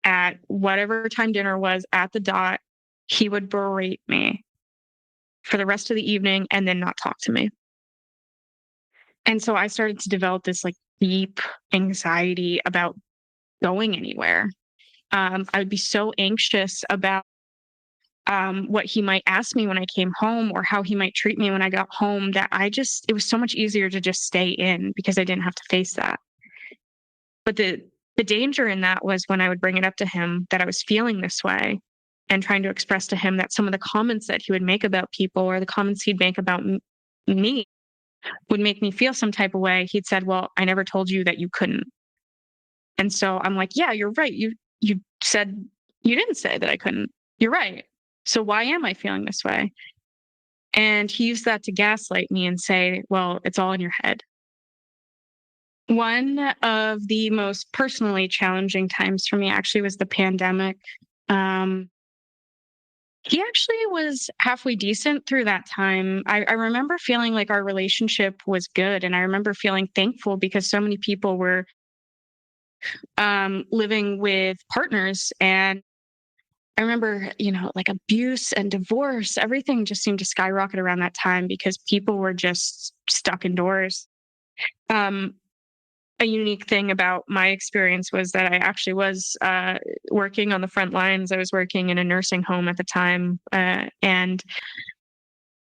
Speaker 2: at whatever time dinner was at the dot, he would berate me for the rest of the evening and then not talk to me. And so I started to develop this like deep anxiety about going anywhere. I would be so anxious about what he might ask me when I came home or how he might treat me when I got home, that it was so much easier to just stay in because I didn't have to face that. But the danger in that was when I would bring it up to him that I was feeling this way and trying to express to him that some of the comments that he would make about people or the comments he'd make about me would make me feel some type of way. He'd said, well, I never told you that you couldn't. And so I'm like, yeah, you're right. You said you didn't say that I couldn't. You're right. So why am I feeling this way? And he used that to gaslight me and say, well, it's all in your head. One of the most personally challenging times for me actually was the pandemic. He actually was halfway decent through that time. I remember feeling like our relationship was good. And I remember feeling thankful because so many people were living with partners. And I remember, like abuse and divorce, everything just seemed to skyrocket around that time because people were just stuck indoors. A unique thing about my experience was that I actually was working on the front lines. I was working in a nursing home at the time. And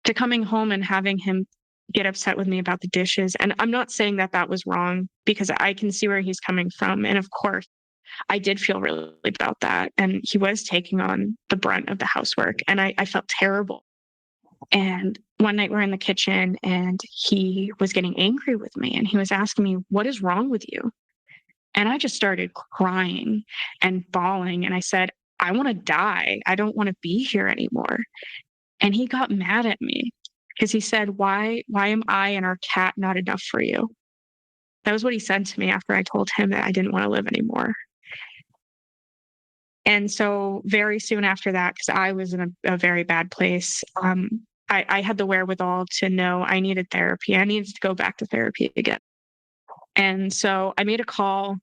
Speaker 2: to coming home and having him get upset with me about the dishes. And I'm not saying that that was wrong because I can see where he's coming from. And of course, I did feel really about that. And he was taking on the brunt of the housework. And I felt terrible. And one night we're in the kitchen and he was getting angry with me and he was asking me, what is wrong with you? And I just started crying and bawling. And I said, I want to die. I don't want to be here anymore. And he got mad at me because he said, why am I and our cat not enough for you? That was what he said to me after I told him that I didn't want to live anymore. And so very soon after that, because I was in a very bad place, I had the wherewithal to know I needed therapy. I needed to go back to therapy again. And so I made a call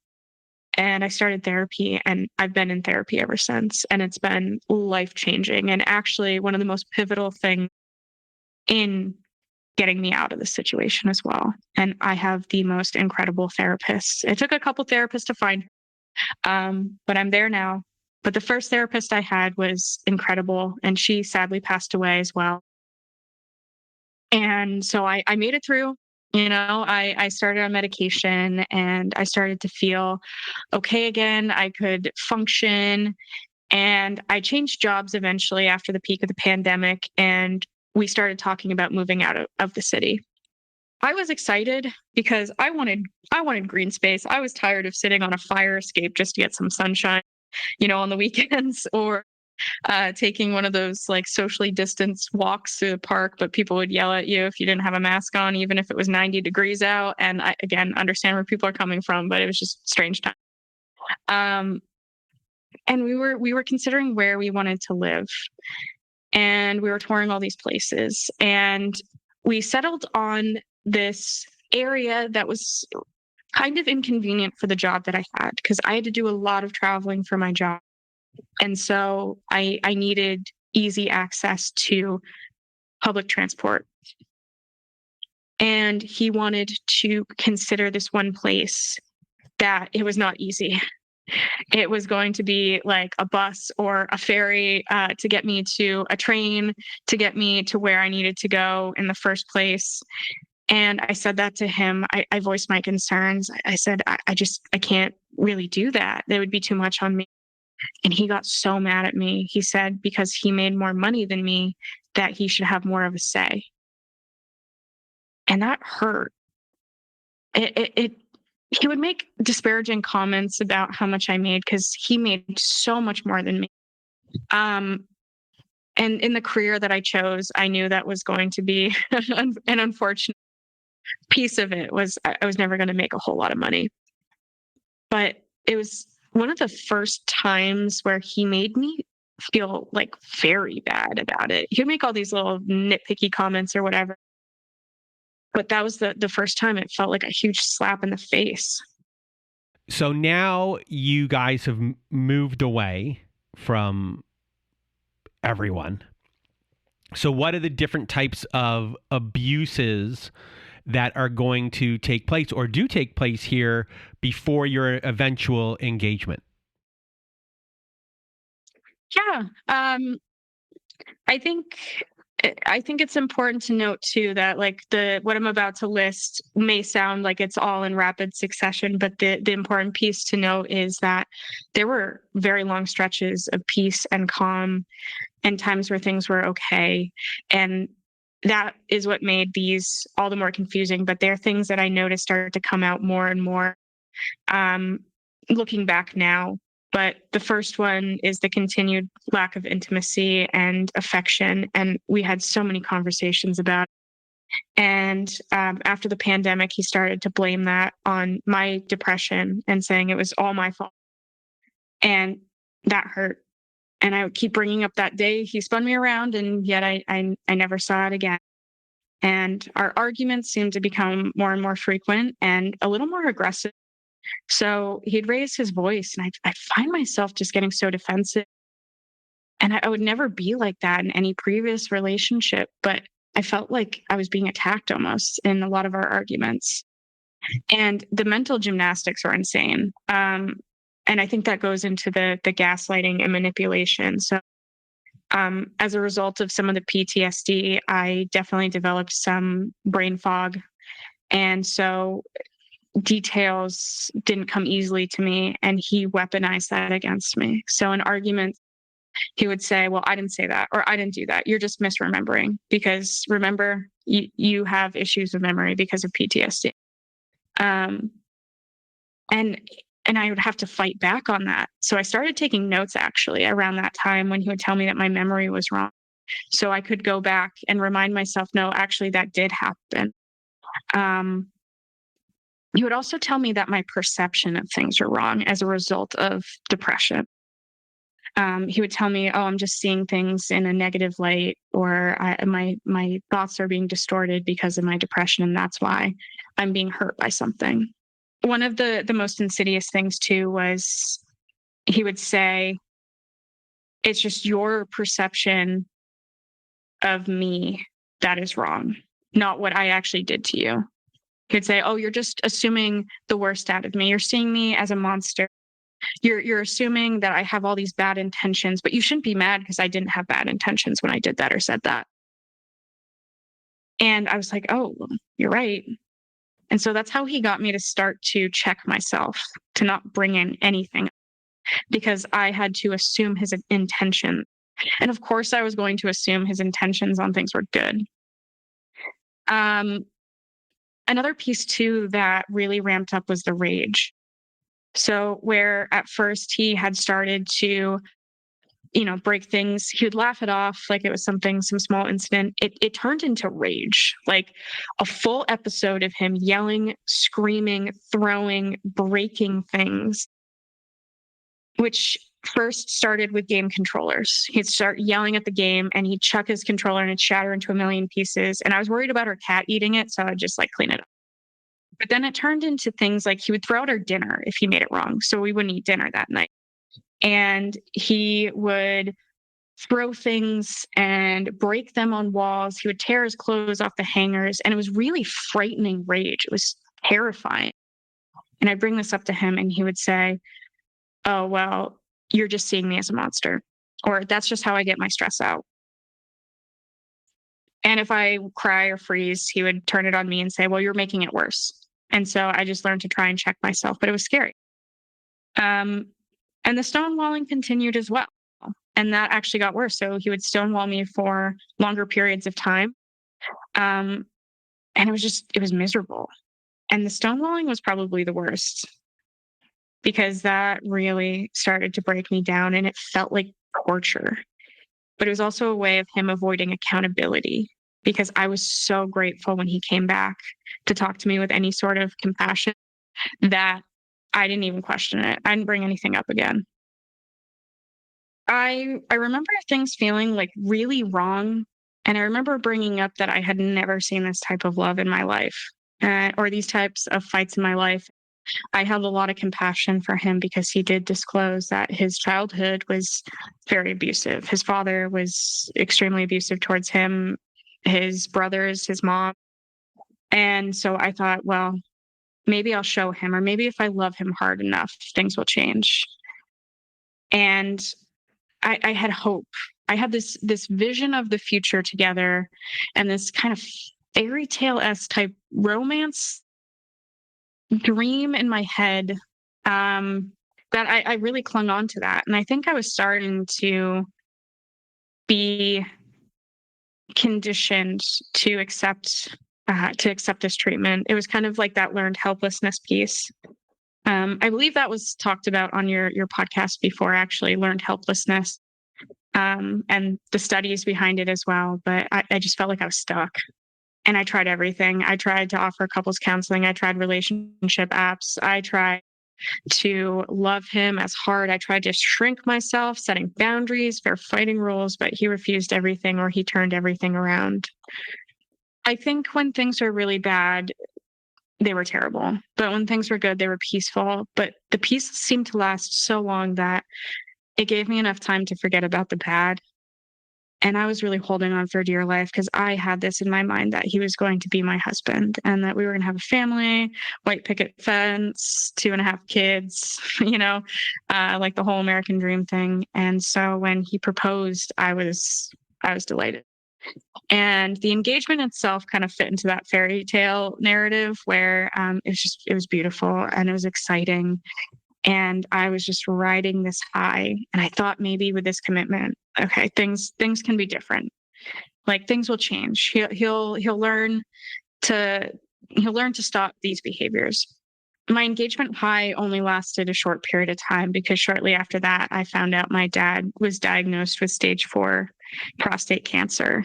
Speaker 2: and I started therapy, and I've been in therapy ever since. And it's been life-changing and actually one of the most pivotal things in getting me out of the situation as well. And I have the most incredible therapists. It took a couple therapists to find, but I'm there now. But the first therapist I had was incredible, and she sadly passed away as well. And so I made it through. I started on medication and I started to feel okay again. I could function, and I changed jobs eventually after the peak of the pandemic, and we started talking about moving out of the city. I was excited because I wanted green space. I was tired of sitting on a fire escape just to get some sunshine, on the weekends, or taking one of those like socially distanced walks through the park, but people would yell at you if you didn't have a mask on, even if it was 90 degrees out. And I, again, understand where people are coming from, but it was just strange time. And we were considering where we wanted to live, and we were touring all these places, and we settled on this area that was kind of inconvenient for the job that I had, because I had to do a lot of traveling for my job. And so I needed easy access to public transport. And he wanted to consider this one place that it was not easy. It was going to be like a bus or a ferry to get me to a train, to get me to where I needed to go in the first place. And I said that to him. I voiced my concerns. I said, I can't really do that. It would be too much on me. And he got so mad at me. He said, because he made more money than me, that he should have more of a say. And that hurt. He would make disparaging comments about how much I made because he made so much more than me. And in the career that I chose, I knew that was going to be an unfortunate piece of it. Was I was never going to make a whole lot of money. But it was one of the first times where he made me feel like very bad about it. He would make all these little nitpicky comments or whatever. But that was the first time it felt like a huge slap in the face.
Speaker 1: So now you guys have moved away from everyone. So what are the different types of abuses that are going to take place or do take place here before your eventual engagement?
Speaker 2: Yeah. I think I think it's important to note too that like what I'm about to list may sound like it's all in rapid succession, but the important piece to note is that there were very long stretches of peace and calm and times where things were okay. And that is what made these all the more confusing. But there are things that I noticed started to come out more and more um, looking back now. But the first one is the continued lack of intimacy and affection. And we had so many conversations about it. And after the pandemic, he started to blame that on my depression and saying it was all my fault. And that hurt. And I would keep bringing up that day he spun me around, and yet I never saw it again. And our arguments seemed to become more and more frequent and a little more aggressive. So he'd raise his voice, and I find myself just getting so defensive. And I would never be like that in any previous relationship, but I felt like I was being attacked almost in a lot of our arguments. And the mental gymnastics are insane. And I think that goes into the gaslighting and manipulation. So as a result of some of the PTSD, I definitely developed some brain fog. And so details didn't come easily to me, and he weaponized that against me. So in arguments, he would say, well, I didn't say that, or I didn't do that. You're just misremembering, because remember, you have issues with memory because of PTSD. And I would have to fight back on that. So I started taking notes actually around that time when he would tell me that my memory was wrong. So I could go back and remind myself, no, actually that did happen. He would also tell me that my perception of things are wrong as a result of depression. He would tell me, oh, I'm just seeing things in a negative light, or my thoughts are being distorted because of my depression, and that's why I'm being hurt by something. One of the most insidious things too was he would say, it's just your perception of me that is wrong, not what I actually did to you. He would say, oh, you're just assuming the worst out of me. You're seeing me as a monster. You're assuming that I have all these bad intentions, but you shouldn't be mad because I didn't have bad intentions when I did that or said that. And I was like, oh, you're right. And so that's how he got me to start to check myself, to not bring in anything, because I had to assume his intention. And of course, I was going to assume his intentions on things were good. Another piece too that really ramped up was the rage. So where at first he had started to, break things, he would laugh it off like it was some small incident. It turned into rage, like a full episode of him yelling, screaming, throwing, breaking things, which first started with game controllers. He'd start yelling at the game and he'd chuck his controller and it'd shatter into a million pieces. And I was worried about our cat eating it, so I'd just clean it up. But then it turned into things like he would throw out our dinner if he made it wrong, so we wouldn't eat dinner that night. And he would throw things and break them on walls. He would tear his clothes off the hangers. And it was really frightening rage. It was terrifying. And I'd bring this up to him and he would say, oh, well, you're just seeing me as a monster. Or that's just how I get my stress out. And if I cry or freeze, he would turn it on me and say, well, you're making it worse. And so I just learned to try and check myself, but it was scary. And the stonewalling continued as well. And that actually got worse. So he would stonewall me for longer periods of time. And it was miserable. And the stonewalling was probably the worst, because that really started to break me down and it felt like torture. But it was also a way of him avoiding accountability, because I was so grateful when he came back to talk to me with any sort of compassion that I didn't even question it. I didn't bring anything up again. I remember things feeling really wrong. And I remember bringing up that I had never seen this type of love in my life, or these types of fights in my life. I held a lot of compassion for him because he did disclose that his childhood was very abusive. His father was extremely abusive towards him, his brothers, his mom. And so I thought, well, maybe I'll show him, or maybe if I love him hard enough, things will change. And I had hope. I had this vision of the future together, and this kind of fairy tale-esque type romance dream in my head, that I really clung on to that. And I think I was starting to be conditioned to accept this treatment. It was kind of like that learned helplessness piece. I believe that was talked about on your podcast before, actually, learned helplessness, and the studies behind it as well. But I just felt like I was stuck. And I tried everything. I tried to offer couples counseling. I tried relationship apps. I tried to love him as hard. I tried to shrink myself, setting boundaries, fair fighting rules, but he refused everything, or he turned everything around. I think when things were really bad, they were terrible. But when things were good, they were peaceful. But the peace seemed to last so long that it gave me enough time to forget about the bad. And I was really holding on for dear life, because I had this in my mind that he was going to be my husband, and that we were going to have a family, white picket fence, 2.5 kids, like the whole American dream thing. And so when he proposed, I was delighted. And the engagement itself kind of fit into that fairy tale narrative where it was beautiful and it was exciting. And I was just riding this high. And I thought, maybe with this commitment, okay, things can be different. Like, things will change. He'll learn to stop these behaviors. My engagement high only lasted a short period of time, because shortly after that, I found out my dad was diagnosed with stage 4 prostate cancer.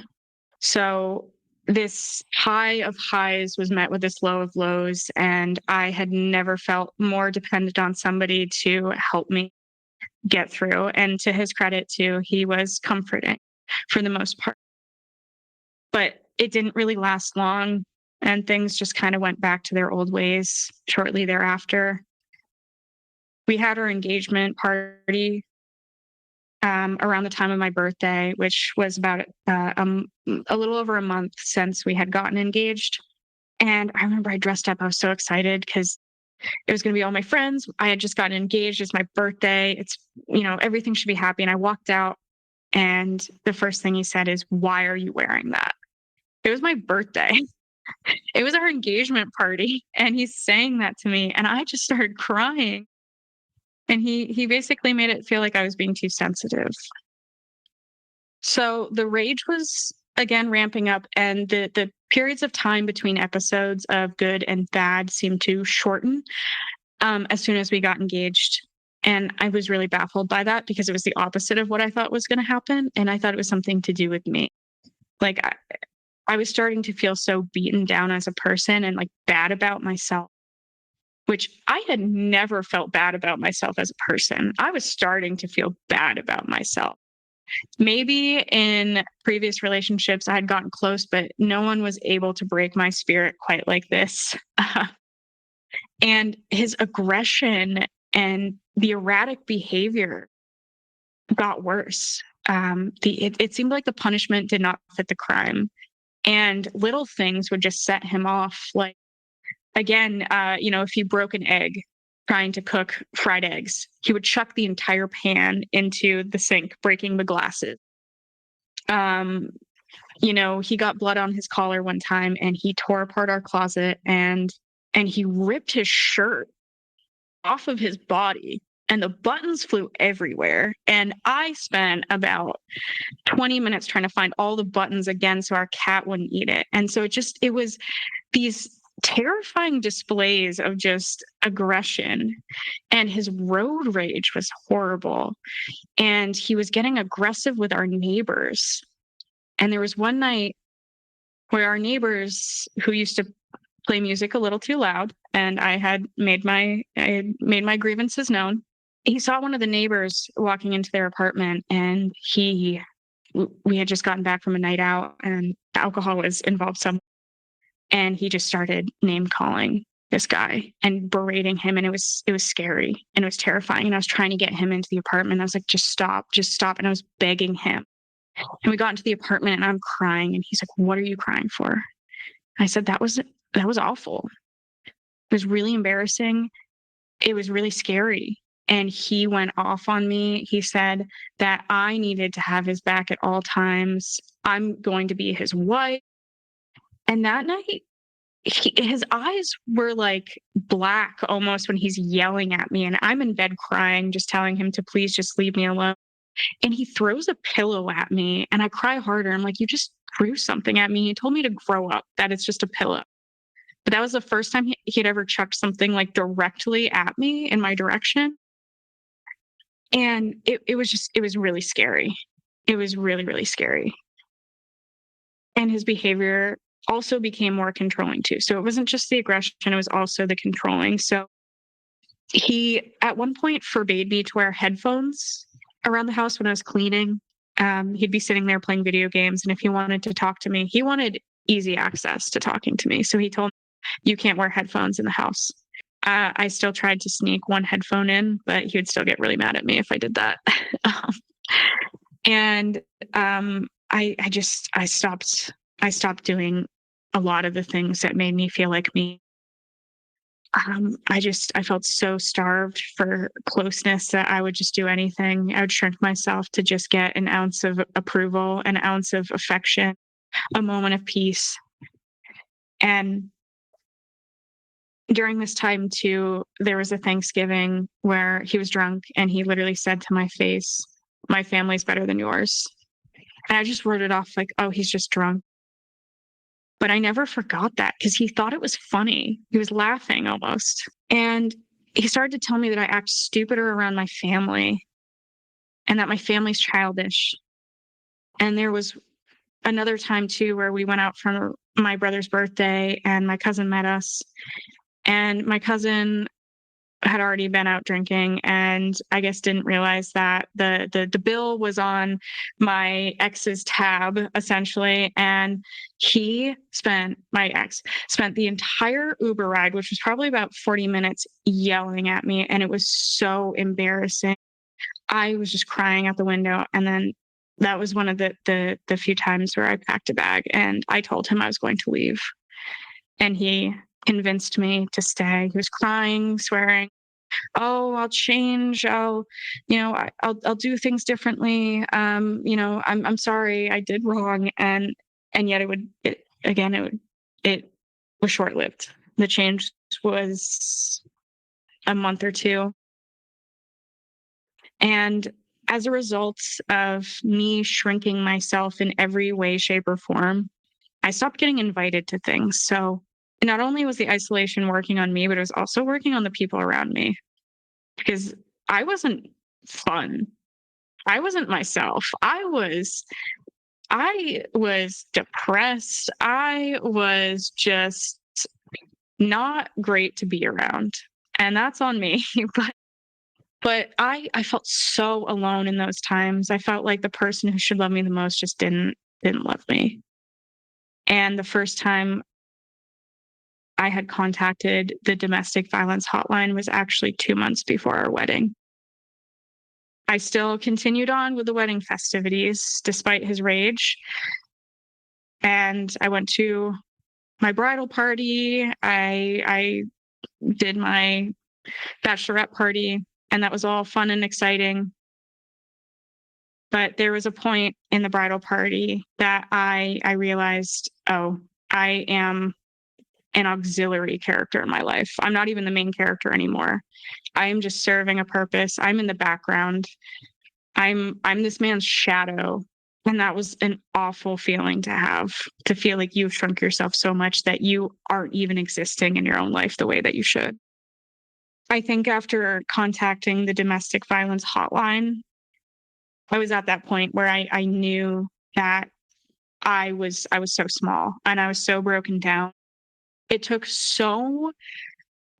Speaker 2: So this high of highs was met with this low of lows, and I had never felt more dependent on somebody to help me get through. And to his credit too, he was comforting for the most part. But it didn't really last long, and things just kind of went back to their old ways shortly thereafter. We had our engagement party around the time of my birthday, which was about a little over a month since we had gotten engaged. And I remember I dressed up. I was so excited because it was going to be all my friends. I had just gotten engaged. It's my birthday. It's, everything should be happy. And I walked out, and the first thing he said is, "Why are you wearing that?" It was my birthday. It was our engagement party. And he's saying that to me, and I just started crying. And he basically made it feel like I was being too sensitive. So the rage was again ramping up, and the periods of time between episodes of good and bad seemed to shorten as soon as we got engaged. And I was really baffled by that, because it was the opposite of what I thought was going to happen. And I thought it was something to do with me. Like, I was starting to feel so beaten down as a person, and like bad about myself, which I had never felt bad about myself as a person. I was starting to feel bad about myself. Maybe in previous relationships I had gotten close, but no one was able to break my spirit quite like this. And his aggression and the erratic behavior got worse. It seemed like the punishment did not fit the crime, and little things would just set him off. Like, again, if he broke an egg trying to cook fried eggs, he would chuck the entire pan into the sink, breaking the glasses. He got blood on his collar one time, and he tore apart our closet, and he ripped his shirt off of his body, and the buttons flew everywhere. And I spent about 20 minutes trying to find all the buttons again so our cat wouldn't eat it. And so it was these terrifying displays of just aggression, and his road rage was horrible. And he was getting aggressive with our neighbors. And there was one night where our neighbors, who used to play music a little too loud, and I had made my grievances known. He saw one of the neighbors walking into their apartment, and we had just gotten back from a night out, and alcohol was involved somewhere. And he just started name calling this guy and berating him. And it was scary, and it was terrifying. And I was trying to get him into the apartment. I was like, just stop. And I was begging him. And we got into the apartment, and I'm crying. And he's like, "What are you crying for?" I said, that was awful. It was really embarrassing. It was really scary. and he went off on me. He said that I needed to have his back at all times. I'm going to be his wife. And that night, his eyes were like black almost when he's yelling at me. And I'm in bed crying, just telling him to please just leave me alone. And he throws a pillow at me and I cry harder. I'm like, you just threw something at me. He told me to grow up, that it's just a pillow. But that was the first time he'd ever chucked something like directly at me in my direction. And it was really scary. It was really, really scary. And his behavior also became more controlling too. So it wasn't just the aggression, it was also the controlling. So he, at one point, forbade me to wear headphones around the house when I was cleaning. He'd be sitting there playing video games. And if he wanted to talk to me, he wanted easy access to talking to me. So he told me, you can't wear headphones in the house. I still tried to sneak one headphone in, but he would still get really mad at me if I did that. I stopped doing a lot of the things that made me feel like me. I felt so starved for closeness that I would just do anything. I would shrink myself to just get an ounce of approval, an ounce of affection, a moment of peace. And during this time too, there was a Thanksgiving where he was drunk and he literally said to my face, "My family's better than yours." And I just wrote it off like, oh, he's just drunk. But I never forgot that because he thought it was funny. He was laughing almost. And he started to tell me that I act stupider around my family and that my family's childish. And there was another time too where we went out for my brother's birthday and my cousin met us. And my cousin had already been out drinking and I guess didn't realize that the bill was on my ex's tab essentially. And my ex spent the entire Uber ride, which was probably about 40 minutes, yelling at me. And it was so embarrassing. I was just crying out the window. And then that was one of the few times where I packed a bag and I told him I was going to leave. And he convinced me to stay. He was crying, swearing, "Oh, I'll change. I'll do things differently. I'm sorry, I did wrong." And yet it was short-lived. The change was a month or two. And as a result of me shrinking myself in every way, shape, or form, I stopped getting invited to things. So not only was the isolation working on me, but it was also working on the people around me because I wasn't fun. I wasn't myself. I was depressed. I was just not great to be around. And that's on me. But I felt so alone in those times. I felt like the person who should love me the most just didn't love me. And the first time I had contacted the domestic violence hotline was actually 2 months before our wedding. I still continued on with the wedding festivities despite his rage. And I went to my bridal party. I did my bachelorette party, and that was all fun and exciting. But there was a point in the bridal party that I realized, oh, I am an auxiliary character in my life. I'm not even the main character anymore. I am just serving a purpose. I'm in the background. I'm this man's shadow. And that was an awful feeling to have, to feel like you've shrunk yourself so much that you aren't even existing in your own life the way that you should. I think after contacting the domestic violence hotline, I was at that point where I knew that I was so small and I was so broken down. It took so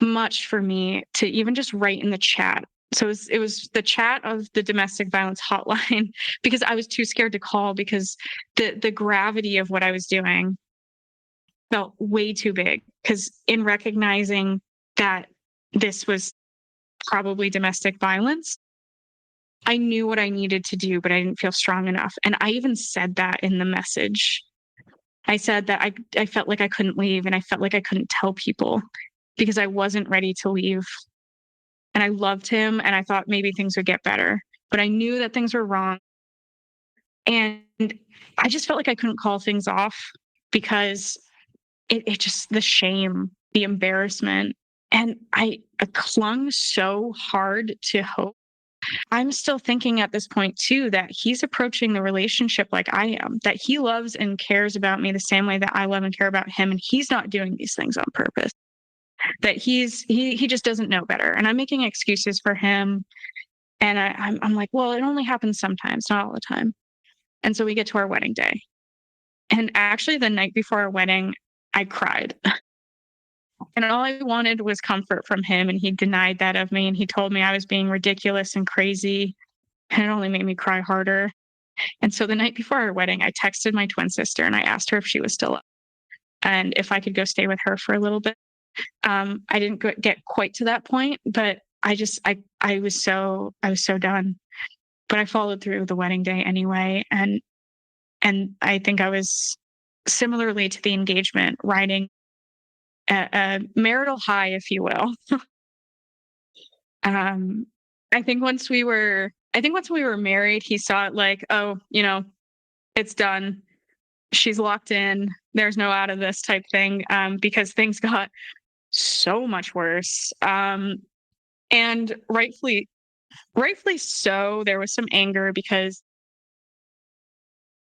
Speaker 2: much for me to even just write in the chat. So it was the chat of the domestic violence hotline because I was too scared to call because the gravity of what I was doing felt way too big. Because in recognizing that this was probably domestic violence, I knew what I needed to do, but I didn't feel strong enough. And I even said that in the message. I said that I felt like I couldn't leave and I felt like I couldn't tell people because I wasn't ready to leave. and I loved him, and I thought maybe things would get better, but I knew that things were wrong. And I just felt like I couldn't call things off because it just, the shame, the embarrassment, and I clung so hard to hope. I'm still thinking at this point too that he's approaching the relationship like I am, that he loves and cares about me the same way that I love and care about him, and he's not doing these things on purpose. That he just doesn't know better, and I'm making excuses for him. And I'm like, well, it only happens sometimes, not all the time. And so we get to our wedding day, and actually the night before our wedding, I cried. And all I wanted was comfort from him, and he denied that of me, and he told me I was being ridiculous and crazy, and it only made me cry harder. And so the night before our wedding, I texted my twin sister and I asked her if she was still up and if I could go stay with her for a little bit. I didn't get quite to that point, but I was so done. But I followed through the wedding day anyway, and I think I was, similarly to the engagement, riding a marital high, if you will. I think once we were married, he saw it like, oh, it's done. She's locked in. There's no out of this type thing, because things got so much worse. And rightfully so. There was some anger because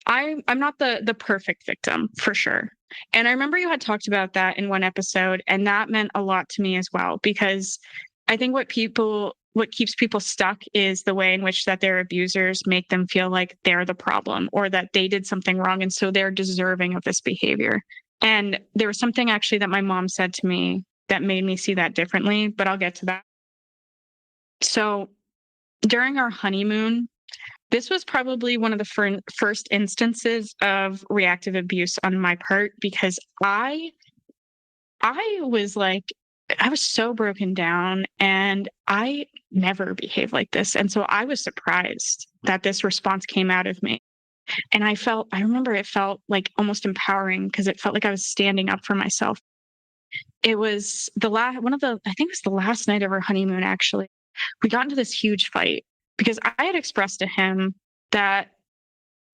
Speaker 2: I'm not the perfect victim, for sure. And I remember you had talked about that in one episode, and that meant a lot to me as well, because I think what keeps people stuck is the way in which that their abusers make them feel like they're the problem, or that they did something wrong and so they're deserving of this behavior. And there was something actually that my mom said to me that made me see that differently, but I'll get to that. So during our honeymoon, this was probably one of the first instances of reactive abuse on my part, because I was so broken down, and I never behaved like this. And so I was surprised that this response came out of me. And I remember it felt like almost empowering, because it felt like I was standing up for myself. It was I think it was the last night of our honeymoon, actually. We got into this huge fight because I had expressed to him that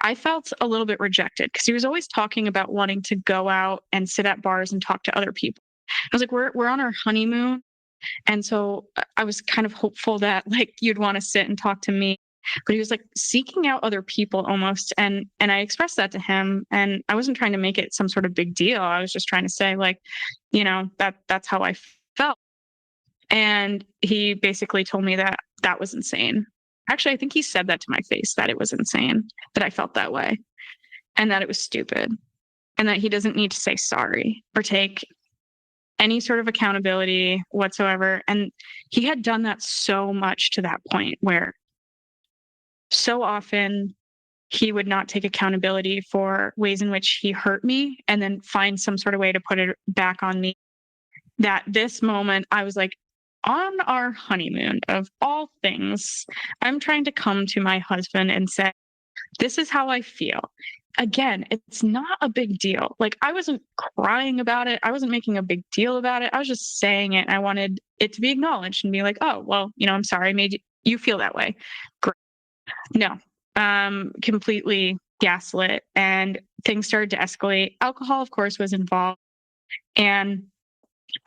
Speaker 2: I felt a little bit rejected, because he was always talking about wanting to go out and sit at bars and talk to other people. I was like, we're on our honeymoon. And so I was kind of hopeful that you'd want to sit and talk to me. But he was seeking out other people almost. And I expressed that to him, and I wasn't trying to make it some sort of big deal. I was just trying to say that's how I felt. And he basically told me that was insane. Actually, I think he said that to my face, that it was insane, that I felt that way, and that it was stupid, and that he doesn't need to say sorry or take any sort of accountability whatsoever. And he had done that so much to that point, where so often he would not take accountability for ways in which he hurt me and then find some sort of way to put it back on me. That this moment, I was like, on our honeymoon of all things, I'm trying to come to my husband and say, this is how I feel. Again, it's not a big deal. I wasn't crying about it. I wasn't making a big deal about it. I was just saying it. And I wanted it to be acknowledged and be like, oh, well, I'm sorry I made you feel that way. Great. No, completely gaslit, and things started to escalate. Alcohol, of course, was involved, and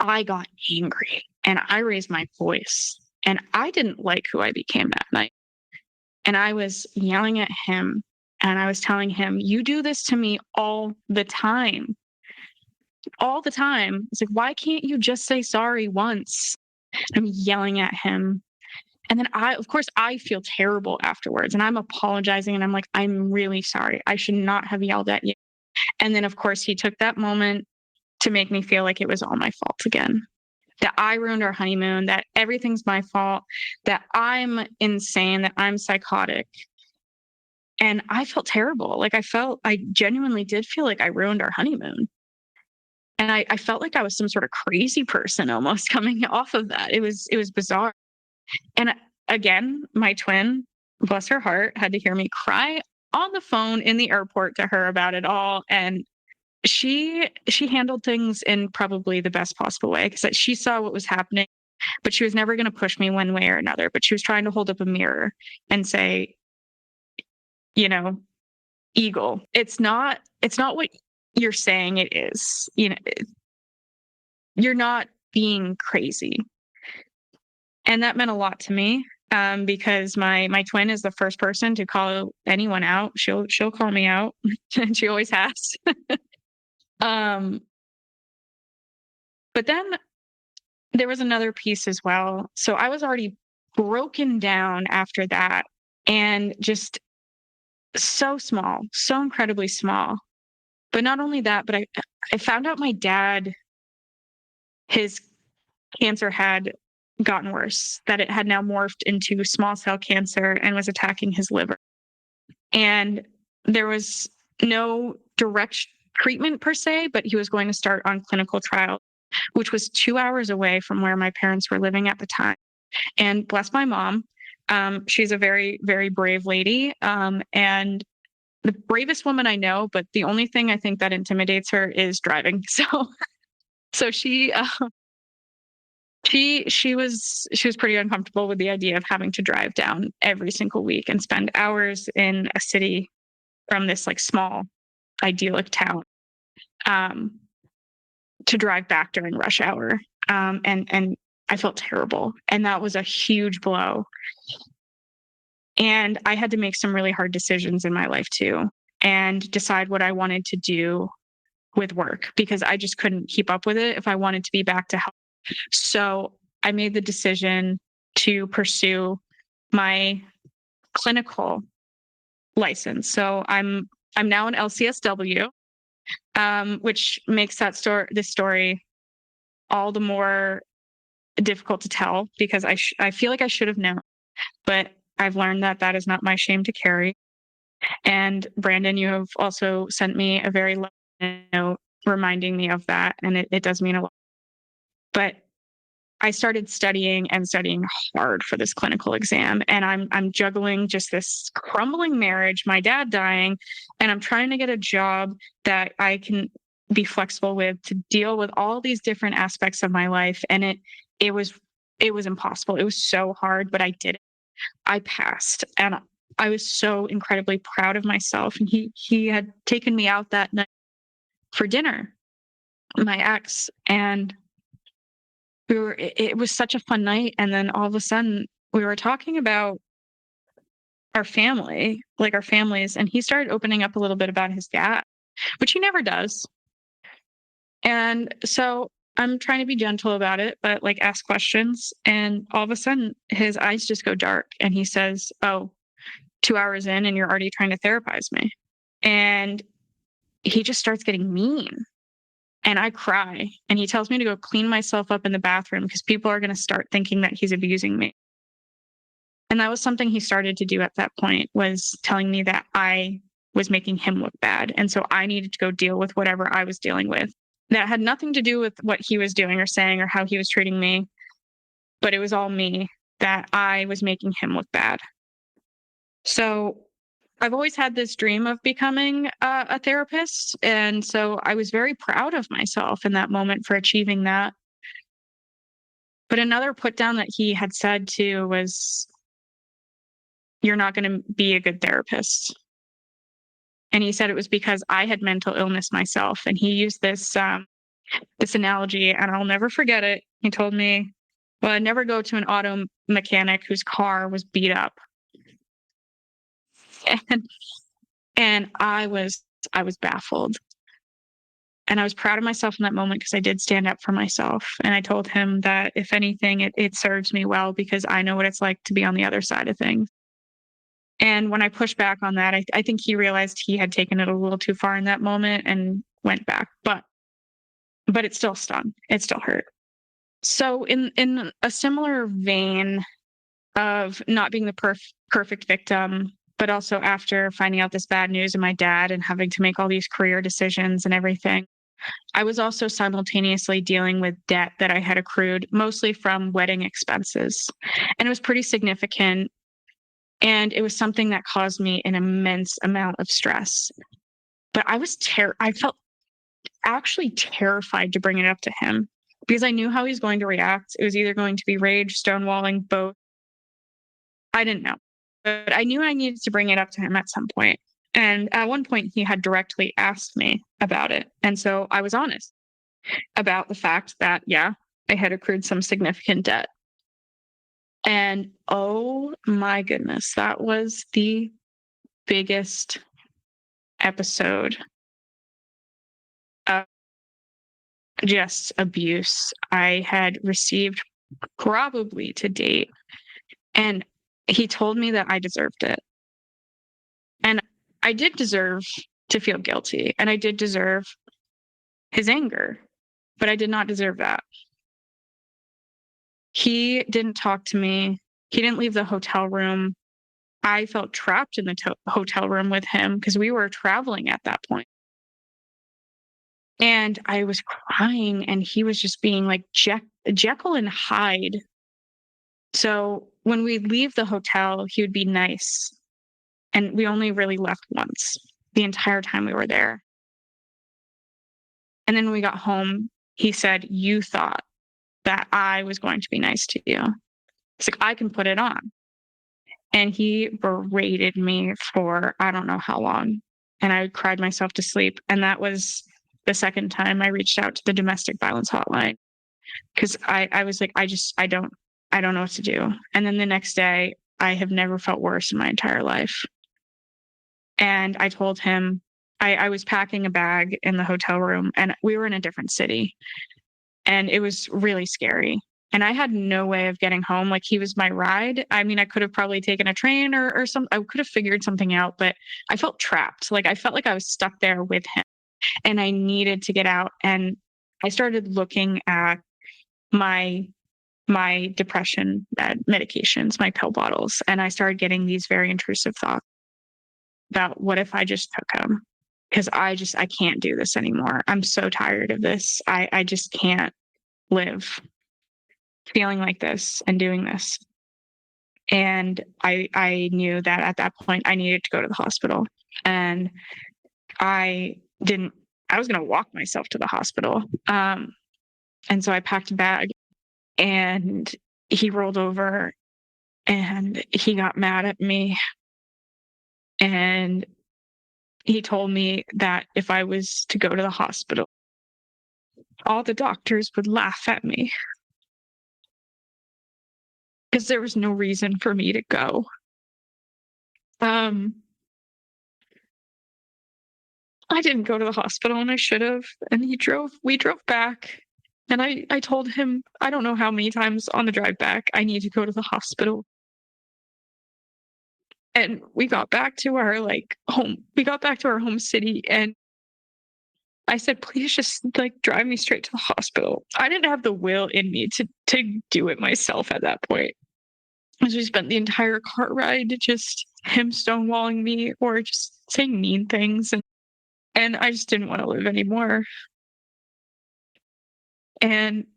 Speaker 2: I got angry, and I raised my voice, and I didn't like who I became that night. And I was yelling at him, and I was telling him, you do this to me all the time. All the time. It's like, why can't you just say sorry once? I'm yelling at him. And then of course, I feel terrible afterwards, and I'm apologizing, and I'm like, I'm really sorry. I should not have yelled at you. And then, of course, he took that moment to make me feel like it was all my fault again. That I ruined our honeymoon, that everything's my fault, that I'm insane, that I'm psychotic. And I felt terrible. I genuinely did feel like I ruined our honeymoon. And I felt like I was some sort of crazy person almost coming off of that. It was bizarre. And again, my twin, bless her heart, had to hear me cry on the phone in the airport to her about it all. And she handled things in probably the best possible way, because she saw what was happening. but she was never going to push me one way or another. But she was trying to hold up a mirror and say, Eagle, it's not what you're saying it is. You're not being crazy. And that meant a lot to me, because my twin is the first person to call anyone out. She'll call me out, and she always has. But then there was another piece as well. So I was already broken down after that, and just so small, so incredibly small. But not only that, but I found out my dad, his cancer had gotten worse, that it had now morphed into small cell cancer and was attacking his liver. And there was no direct treatment per se, but he was going to start on clinical trial, which was 2 hours away from where my parents were living at the time. And bless my mom, she's a very, very brave lady, and the bravest woman I know, but the only thing I think that intimidates her is driving. So she was pretty uncomfortable with the idea of having to drive down every single week and spend hours in a city from this like small idyllic town, to drive back during rush hour. And I felt terrible. And that was a huge blow. And I had to make some really hard decisions in my life too, and decide what I wanted to do with work, because I just couldn't keep up with it if I wanted to be back to health. So I made the decision to pursue my clinical license. So I'm now an LCSW, which makes this story all the more difficult to tell, because I feel like I should have known, but I've learned that is not my shame to carry. And Brandon, you have also sent me a very loving note reminding me of that, and it does mean a lot. But I started studying hard for this clinical exam, and I'm juggling just this crumbling marriage, my dad dying, and I'm trying to get a job that I can be flexible with to deal with all these different aspects of my life. And it was impossible. It was so hard, but I did it. I passed, and I was so incredibly proud of myself. And he had taken me out that night for dinner, my ex, and it was such a fun night. And then all of a sudden we were talking about our family, like our families, and he started opening up a little bit about his dad, which he never does. And so I'm trying to be gentle about it, but like ask questions. And all of a sudden his eyes just go dark, and he says, "Oh, 2 hours in and you're already trying to therapize me." And he just starts getting mean. And I cry, and he tells me to go clean myself up in the bathroom because people are going to start thinking that he's abusing me. And that was something he started to do at that point, was telling me that I was making him look bad. And so I needed to go deal with whatever I was dealing with. That had nothing to do with what he was doing or saying or how he was treating me, but it was all me, that I was making him look bad. So I've always had this dream of becoming a therapist. And so I was very proud of myself in that moment for achieving that. But another put down that he had said too was, "You're not going to be a good therapist." And he said it was because I had mental illness myself. And he used this analogy, and I'll never forget it. He told me, "Well, I'd never go to an auto mechanic whose car was beat up." And I was baffled. And I was proud of myself in that moment, because I did stand up for myself. And I told him that if anything, it serves me well, because I know what it's like to be on the other side of things. And when I pushed back on that, I think he realized he had taken it a little too far in that moment and went back. But it still stung. It still hurt. So in a similar vein of not being the perfect victim, but also after finding out this bad news of my dad and having to make all these career decisions and everything, I was also simultaneously dealing with debt that I had accrued, mostly from wedding expenses. And it was pretty significant. And it was something that caused me an immense amount of stress. But I felt actually terrified to bring it up to him, because I knew how he's going to react. It was either going to be rage, stonewalling, both. I didn't know, but I knew I needed to bring it up to him at some point. And at one point, he had directly asked me about it. And so I was honest about the fact that, yeah, I had accrued some significant debt. And oh my goodness, that was the biggest episode of just abuse I had received probably to date. And he told me that I deserved it. And I did deserve to feel guilty, and I did deserve his anger, but I did not deserve that. He didn't talk to me. He didn't leave the hotel room. I felt trapped in the hotel room with him because we were traveling at that point. And I was crying, and he was just being like Jekyll and Hyde. So when we leave the hotel, he would be nice. And we only really left once the entire time we were there. And then when we got home, he said, "You thought that I was going to be nice to you." It's like, I can put it on. And he berated me for I don't know how long. And I cried myself to sleep. And that was the second time I reached out to the domestic violence hotline, because I was like, I don't know what to do. And then the next day, I have never felt worse in my entire life. And I told him, I was packing a bag in the hotel room, and we were in a different city. And it was really scary. And I had no way of getting home. Like, he was my ride. I mean, I could have probably taken a train or something. I could have figured something out, but I felt trapped. Like, I felt like I was stuck there with him, and I needed to get out. And I started looking at my depression medications, my pill bottles. And I started getting these very intrusive thoughts about, what if I just took him? Because I can't do this anymore. I'm so tired of this. I just can't live feeling like this and doing this. And I knew that at that point I needed to go to the hospital. And I was going to walk myself to the hospital. And so I packed a bag, and he rolled over, and he got mad at me. And he told me that if I was to go to the hospital, all the doctors would laugh at me because there was no reason for me to go. I didn't go to the hospital, and I should have. And we drove back, and I told him, I don't know how many times on the drive back, I need to go to the hospital. And we got back to our home. We got back to our home city, and I said, "Please just drive me straight to the hospital." I didn't have the will in me to do it myself at that point. As we spent the entire car ride just him stonewalling me or just saying mean things, and I just didn't want to live anymore. And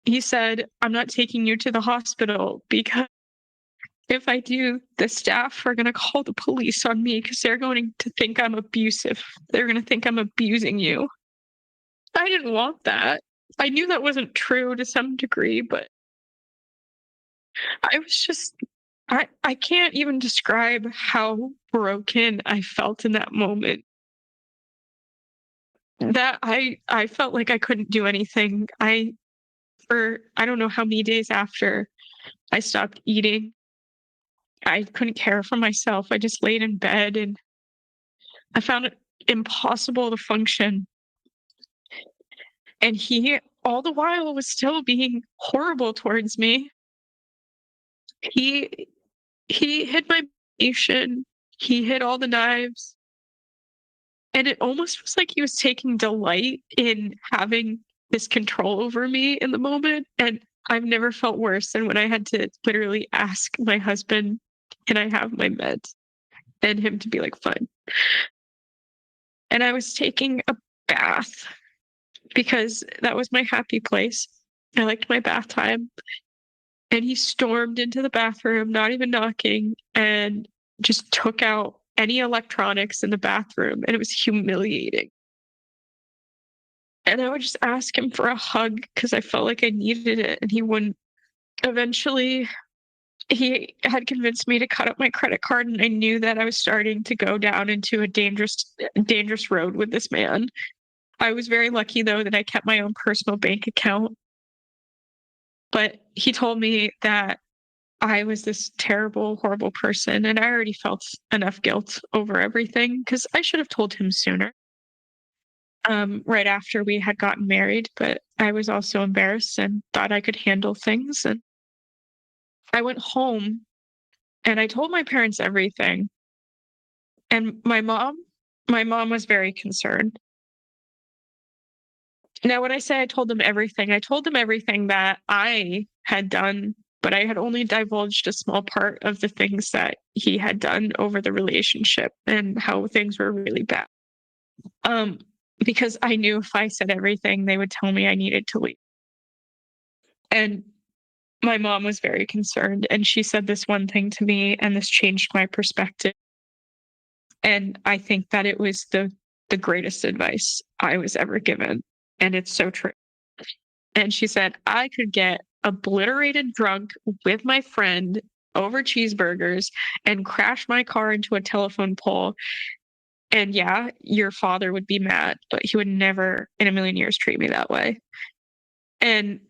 Speaker 2: he said, "I'm not taking you to the hospital because if I do, the staff are going to call the police on me because they're going to think I'm abusive. They're going to think I'm abusing you." I didn't want that. I knew that wasn't true to some degree, but I was just, I can't even describe how broken I felt in that moment. That I felt like I couldn't do anything. For I don't know how many days after, I stopped eating. I couldn't care for myself. I just laid in bed, and I found it impossible to function. And he, all the while, was still being horrible towards me. He hid my medication. He hid all the knives. And it almost was like he was taking delight in having this control over me in the moment. And I've never felt worse than when I had to literally ask my husband, "Can I have my meds?" And him to be like, "Fine." And I was taking a bath because that was my happy place. I liked my bath time. And he stormed into the bathroom, not even knocking, and just took out any electronics in the bathroom. And it was humiliating. And I would just ask him for a hug because I felt like I needed it, and he wouldn't. Eventually, he had convinced me to cut up my credit card, and I knew that I was starting to go down into a dangerous road with this man. I was very lucky, though, that I kept my own personal bank account. But he told me that I was this terrible, horrible person, and I already felt enough guilt over everything because I should have told him sooner, right after we had gotten married. But I was also embarrassed and thought I could handle things. And I went home and I told my parents everything. And my mom was very concerned. Now, when I say I told them everything, I told them everything that I had done, but I had only divulged a small part of the things that he had done over the relationship and how things were really bad. Because I knew if I said everything, they would tell me I needed to leave. And my mom was very concerned, and she said this one thing to me, and this changed my perspective. And I think that it was the greatest advice I was ever given. And it's so true. And she said, I could get obliterated drunk with my friend over cheeseburgers and crash my car into a telephone pole. And yeah, your father would be mad, but he would never in a million years treat me that way. And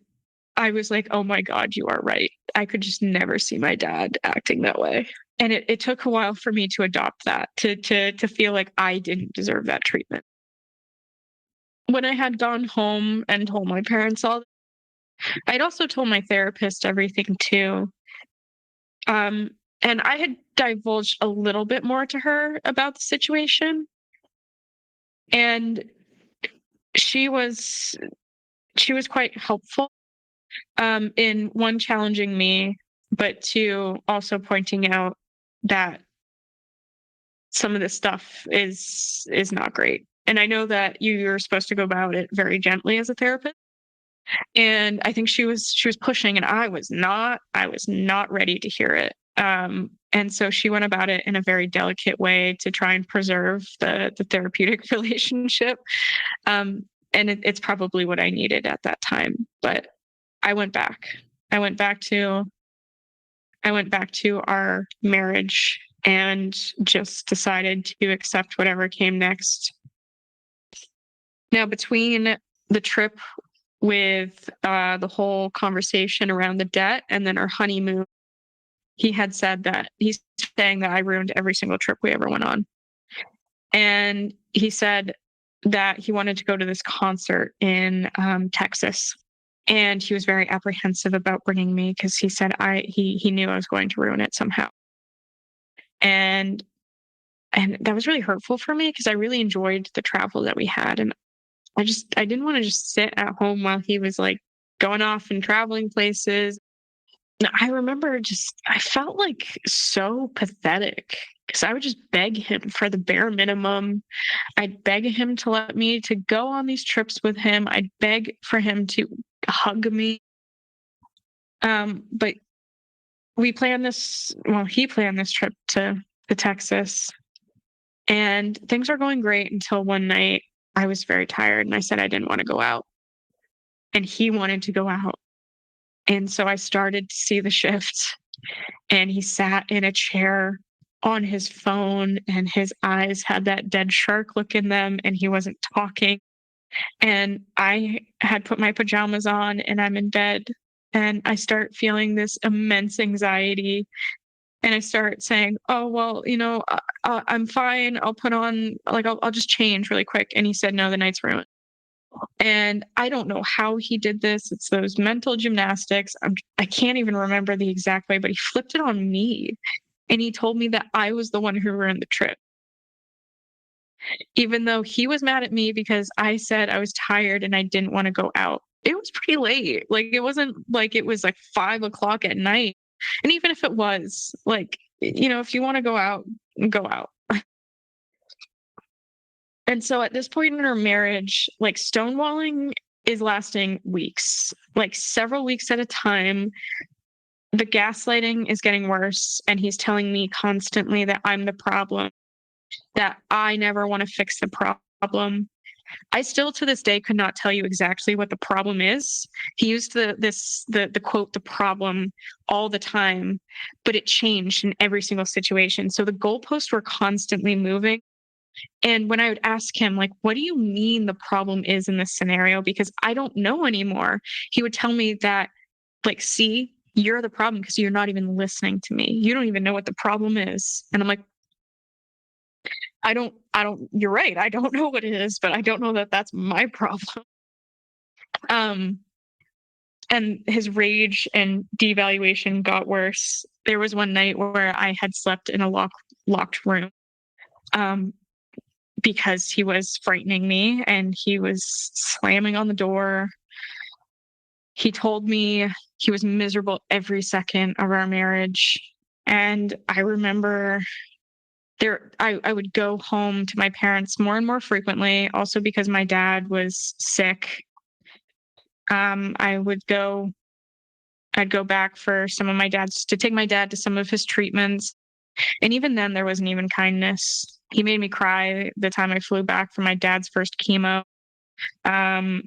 Speaker 2: I was like, oh my God, you are right. I could just never see my dad acting that way. And it took a while for me to adopt that, to feel like I didn't deserve that treatment. When I had gone home and told my parents all, I'd also told my therapist everything too. And I had divulged a little bit more to her about the situation. And she was quite helpful, in one, challenging me, but two, also pointing out that some of this stuff is not great. And I know that you're supposed to go about it very gently as a therapist. And I think she was pushing, and I was not ready to hear it. And so she went about it in a very delicate way to try and preserve the therapeutic relationship. And it's probably what I needed at that time. But I went back. I went back to our marriage and just decided to accept whatever came next. Now, between the trip with the whole conversation around the debt and then our honeymoon, he's saying that I ruined every single trip we ever went on. And he said that he wanted to go to this concert in Texas. And he was very apprehensive about bringing me because he said he knew I was going to ruin it somehow. And that was really hurtful for me because I really enjoyed the travel that we had. And I didn't want to just sit at home while he was like going off and traveling places. I remember I felt like so pathetic because I would just beg him for the bare minimum. I'd beg him to let me to go on these trips with him. I'd beg for him to hug me. But he planned this trip to Texas, and things are going great until one night I was very tired and I said I didn't want to go out, and he wanted to go out. And so I started to see the shift, and he sat in a chair on his phone and his eyes had that dead shark look in them and he wasn't talking. And I had put my pajamas on and I'm in bed and I start feeling this immense anxiety. And I start saying, oh, well, I'm fine. I'll put on, I'll just change really quick. And he said, no, the night's ruined. And I don't know how he did this. It's those mental gymnastics. I can't even remember the exact way, but he flipped it on me. And he told me that I was the one who ruined the trip. Even though he was mad at me because I said I was tired and I didn't want to go out. It was pretty late. It wasn't like it was 5 o'clock at night. And even if it was, if you want to go out, go out. And so at this point in our marriage, stonewalling is lasting weeks, several weeks at a time. The gaslighting is getting worse. And he's telling me constantly that I'm the problem, that I never want to fix the problem. I still to this day could not tell you exactly what the problem is. He used the quote, the problem, all the time, but it changed in every single situation. So the goalposts were constantly moving. And when I would ask him, like, what do you mean the problem is in this scenario? Because I don't know anymore. He would tell me that, like, see, you're the problem because you're not even listening to me. You don't even know what the problem is. And I'm like, you're right. I don't know what it is, but I don't know that that's my problem. And his rage and devaluation got worse. There was one night where I had slept in a locked room, because he was frightening me and he was slamming on the door. He told me he was miserable every second of our marriage. And I remember I would go home to my parents more and more frequently, also because my dad was sick. I'd go back for to take my dad to some of his treatments. And even then there wasn't even kindness. He made me cry the time I flew back from my dad's first chemo. I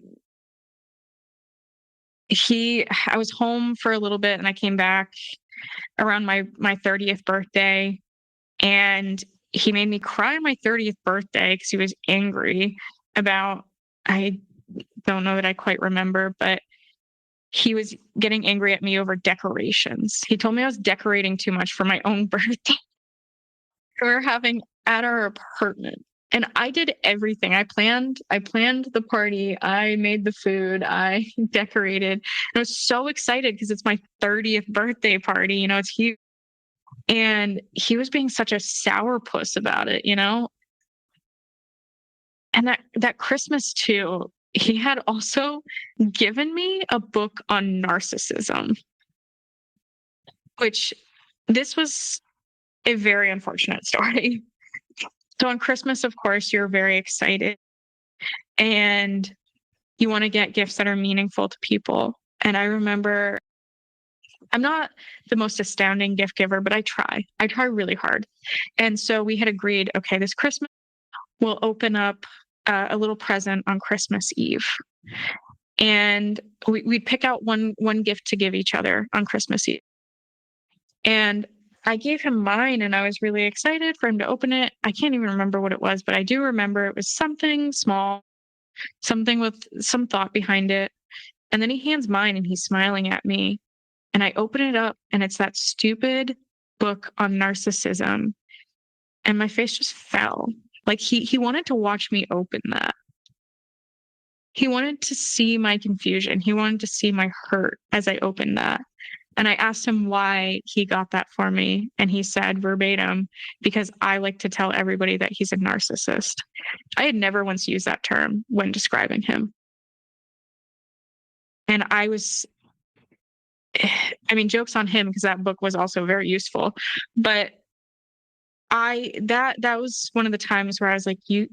Speaker 2: was home for a little bit and I came back around my 30th birthday, and he made me cry on my 30th birthday because he was angry about, I don't know that I quite remember, but he was getting angry at me over decorations. He told me I was decorating too much for my own birthday. We were having at our apartment, and I did everything. I planned the party. I made the food. I decorated. And I was so excited because it's my 30th birthday party. You know, it's huge. And he was being such a sourpuss about it, you know? And that Christmas too, he had also given me a book on narcissism, which this was a very unfortunate story. So on Christmas, of course, you're very excited and you want to get gifts that are meaningful to people. And I remember, I'm not the most astounding gift giver, but I try really hard. And so we had agreed, okay, this Christmas we'll open up a little present on Christmas Eve. And we'd pick out one gift to give each other on Christmas Eve. And I gave him mine and I was really excited for him to open it. I can't even remember what it was, but I do remember it was something small, something with some thought behind it. And then he hands mine and he's smiling at me. And I open it up and it's that stupid book on narcissism. And my face just fell. Like he wanted to watch me open that. He wanted to see my confusion. He wanted to see my hurt as I opened that. And I asked him why he got that for me. And he said verbatim, because I like to tell everybody that he's a narcissist. I had never once used that term when describing him. And jokes on him because that book was also very useful. But that was one of the times where I was like, you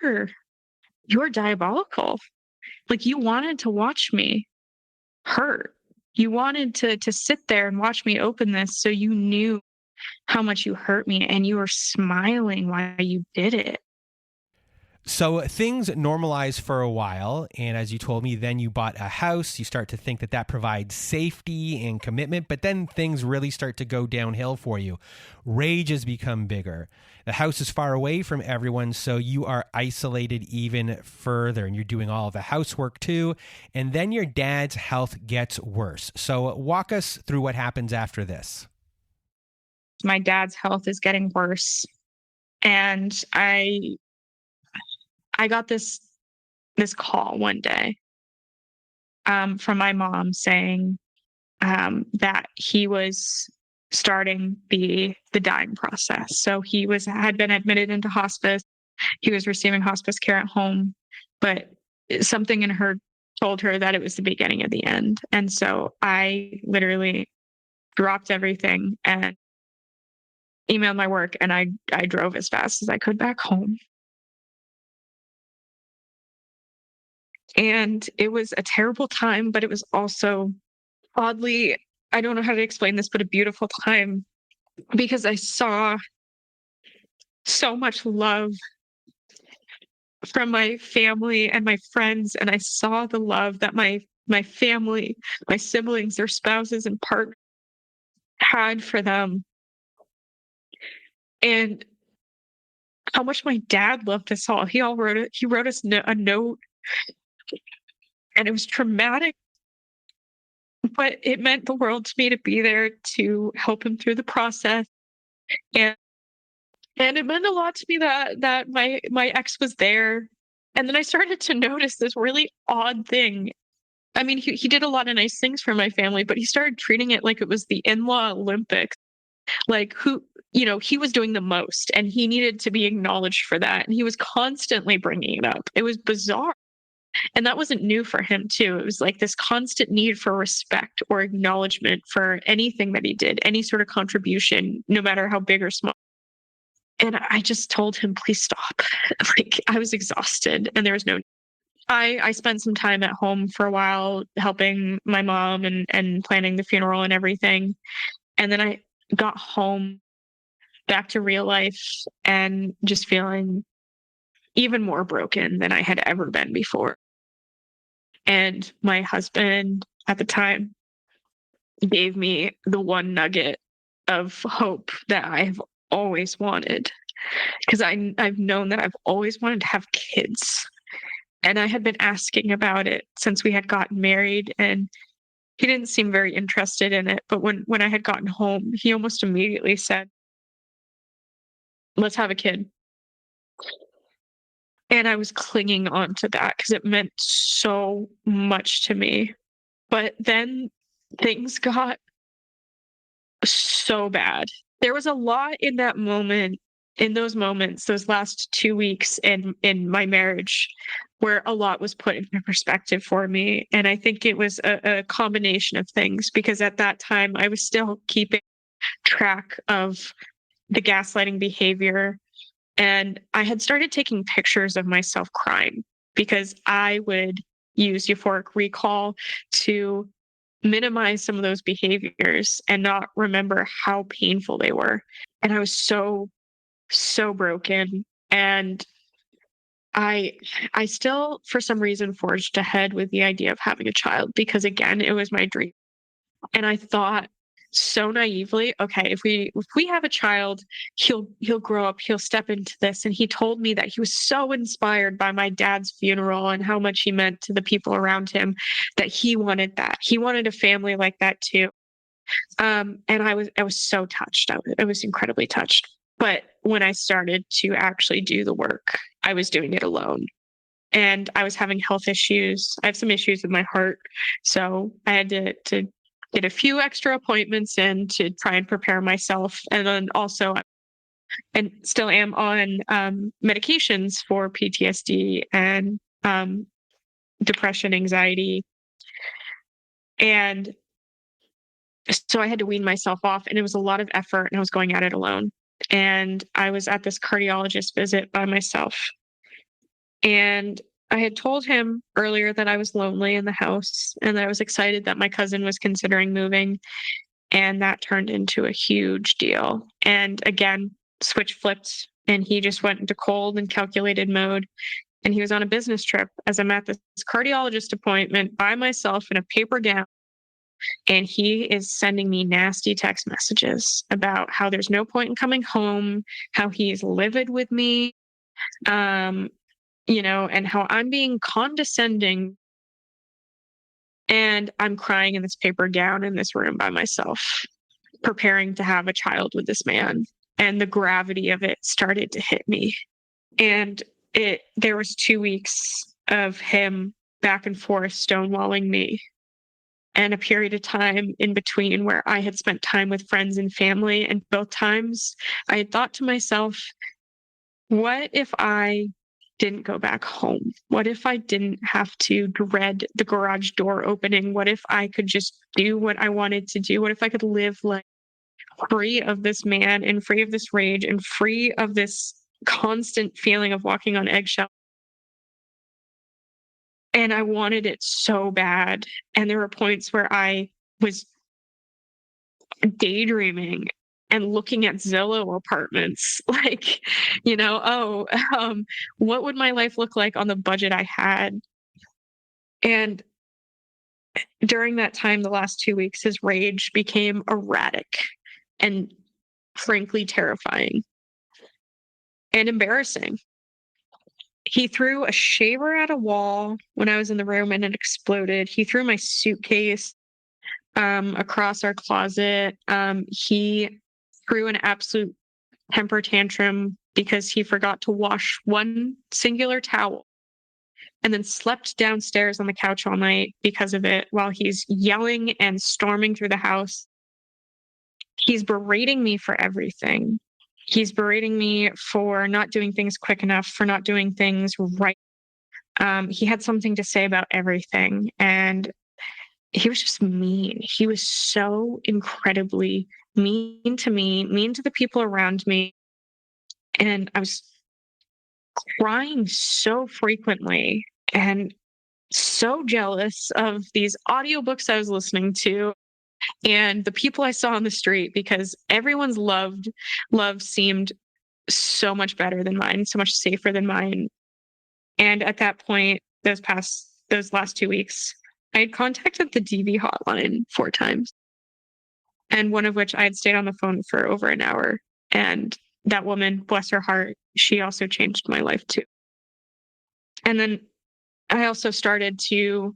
Speaker 2: are diabolical. Like you wanted to watch me hurt. You wanted to sit there and watch me open this so you knew how much you hurt me and you were smiling while you did it.
Speaker 1: So things normalize for a while. And as you told me, then you bought a house. You start to think that provides safety and commitment. But then things really start to go downhill for you. Rage has become bigger. The house is far away from everyone. So you are isolated even further. And you're doing all of the housework too. And then your dad's health gets worse. So walk us through what happens after this.
Speaker 2: My dad's health is getting worse. And I got this call one day from my mom saying that he was starting the dying process. So he had been admitted into hospice. He was receiving hospice care at home, but something in her told her that it was the beginning of the end. And so I literally dropped everything and emailed my work, and I drove as fast as I could back home. And it was a terrible time, but it was also oddly, I don't know how to explain this, but a beautiful time because I saw so much love from my family and my friends, and I saw the love that my family, my siblings, their spouses and partners had for them, and how much my dad loved us all. He wrote us a note, and it was traumatic, but it meant the world to me to be there to help him through the process. And it meant a lot to me that my ex was there. And then I started to notice this really odd thing. I mean, he did a lot of nice things for my family, but he started treating it like it was the in-law Olympics. Like, he was doing the most and he needed to be acknowledged for that. And he was constantly bringing it up. It was bizarre. And that wasn't new for him, too. It was like this constant need for respect or acknowledgement for anything that he did, any sort of contribution, no matter how big or small. And I just told him, please stop. Like, I was exhausted and there was no. I spent some time at home for a while helping my mom and planning the funeral and everything. And then I got home back to real life and just feeling even more broken than I had ever been before. And my husband at the time gave me the one nugget of hope that I've always wanted. Because I've known that I've always wanted to have kids. And I had been asking about it since we had gotten married, and he didn't seem very interested in it. But when I had gotten home, he almost immediately said, let's have a kid. And I was clinging on to that because it meant so much to me. But then things got so bad. There was a lot in that moment, in those moments, those last 2 weeks in my marriage, where a lot was put into perspective for me. And I think it was a combination of things, because at that time I was still keeping track of the gaslighting behavior. And I had started taking pictures of myself crying because I would use euphoric recall to minimize some of those behaviors and not remember how painful they were. And I was so broken. And I still, for some reason, forged ahead with the idea of having a child because, again, it was my dream. And I thought so naively, okay, if we have a child, he'll grow up, he'll step into this. And he told me that he was so inspired by my dad's funeral and how much he meant to the people around him that he wanted that. He wanted a family like that too. And I was so touched. I was incredibly touched. But when I started to actually do the work, I was doing it alone. And I was having health issues. I have some issues with my heart. So I had to get a few extra appointments in to try and prepare myself. And then also, and still am on medications for PTSD and depression, anxiety. And so I had to wean myself off, and it was a lot of effort, and I was going at it alone. And I was at this cardiologist visit by myself. And I had told him earlier that I was lonely in the house and that I was excited that my cousin was considering moving. And that turned into a huge deal. And again, switch flipped, and he just went into cold and calculated mode. And he was on a business trip as I'm at this cardiologist appointment by myself in a paper gown. And he is sending me nasty text messages about how there's no point in coming home, how he's livid with me, and how I'm being condescending. And I'm crying in this paper gown in this room by myself, preparing to have a child with this man. And the gravity of it started to hit me. And there was 2 weeks of him back and forth stonewalling me, and a period of time in between where I had spent time with friends and family. And both times I had thought to myself, what if I didn't go back home? What if I didn't have to dread the garage door opening? What if I could just do what I wanted to do? What if I could live like free of this man and free of this rage and free of this constant feeling of walking on eggshells? And I wanted it so bad. And there were points where I was daydreaming and looking at Zillow apartments, like, what would my life look like on the budget I had? And during that time, the last 2 weeks, his rage became erratic and frankly terrifying and embarrassing. He threw a shaver at a wall when I was in the room and it exploded. He threw my suitcase across our closet. He threw an absolute temper tantrum because he forgot to wash one singular towel and then slept downstairs on the couch all night because of it while he's yelling and storming through the house. He's berating me for everything. He's berating me for not doing things quick enough, for not doing things right. He had something to say about everything, and he was just mean. He was so incredibly mean to me, mean to the people around me. And I was crying so frequently and so jealous of these audiobooks I was listening to and the people I saw on the street, because everyone's love seemed so much better than mine, so much safer than mine. And at that point, those last 2 weeks, I had contacted the DV hotline 4 times, and one of which I had stayed on the phone for over an hour. And that woman, bless her heart, she also changed my life too. And then I also started to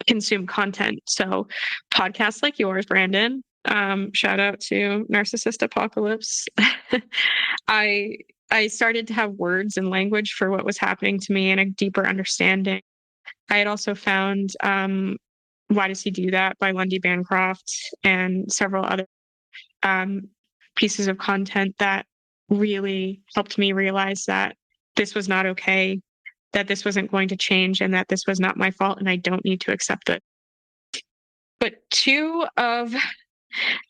Speaker 2: consume content. So podcasts like yours, Brandon, shout out to Narcissist Apocalypse. I started to have words and language for what was happening to me and a deeper understanding. I had also found Why Does He Do That by Lundy Bancroft and several other pieces of content that really helped me realize that this was not okay, that this wasn't going to change, and that this was not my fault, and I don't need to accept it. But two of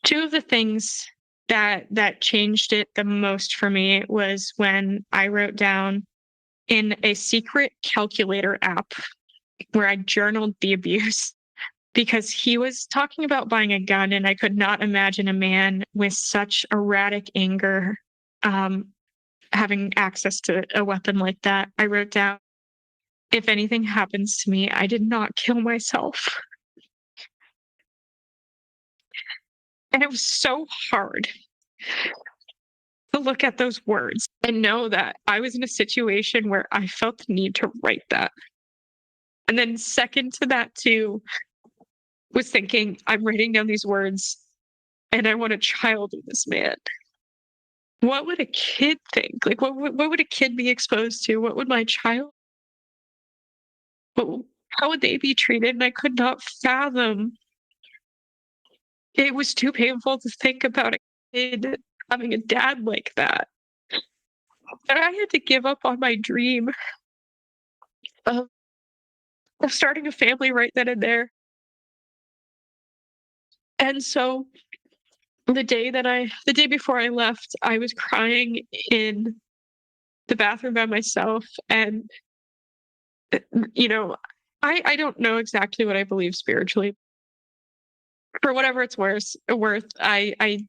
Speaker 2: the things that changed it the most for me was when I wrote down in a secret calculator app where I journaled the abuse, because he was talking about buying a gun, and I could not imagine a man with such erratic anger having access to a weapon like that. I wrote down, if anything happens to me, I did not kill myself. And it was so hard to look at those words and know that I was in a situation where I felt the need to write that. And then second to that too, was thinking, I'm writing down these words and I want a child with this man. What would a kid think? Like, what would a kid be exposed to? What would my child, how would they be treated? And I could not fathom. It was too painful to think about a kid having a dad like that. And I had to give up on my dream of starting a family right then and there. And so the day before I left, I was crying in the bathroom by myself. And, I don't know exactly what I believe spiritually. For whatever it's worth, I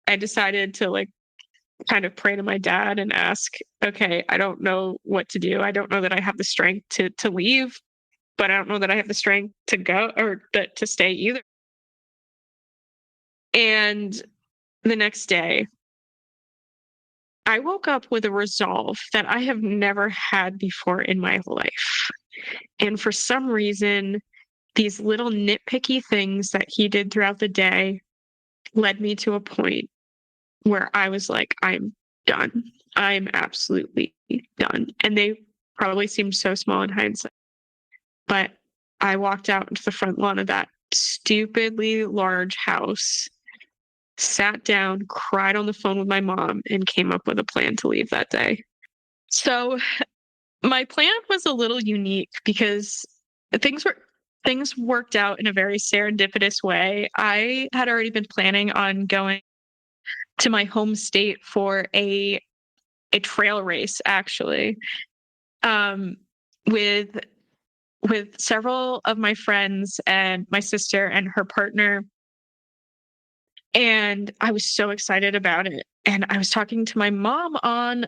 Speaker 2: decided to kind of pray to my dad and ask, okay, I don't know what to do. I don't know that I have the strength to leave, but I don't know that I have the strength to go or to stay either. And the next day, I woke up with a resolve that I have never had before in my life. And for some reason, these little nitpicky things that he did throughout the day led me to a point where I was like, I'm done. I'm absolutely done. And they probably seemed so small in hindsight. But I walked out into the front lawn of that stupidly large house, sat down, cried on the phone with my mom, and came up with a plan to leave that day. So my plan was a little unique because things worked out in a very serendipitous way. I had already been planning on going to my home state for a trail race, actually, with several of my friends and my sister and her partner. And I was so excited about it. And I was talking to my mom on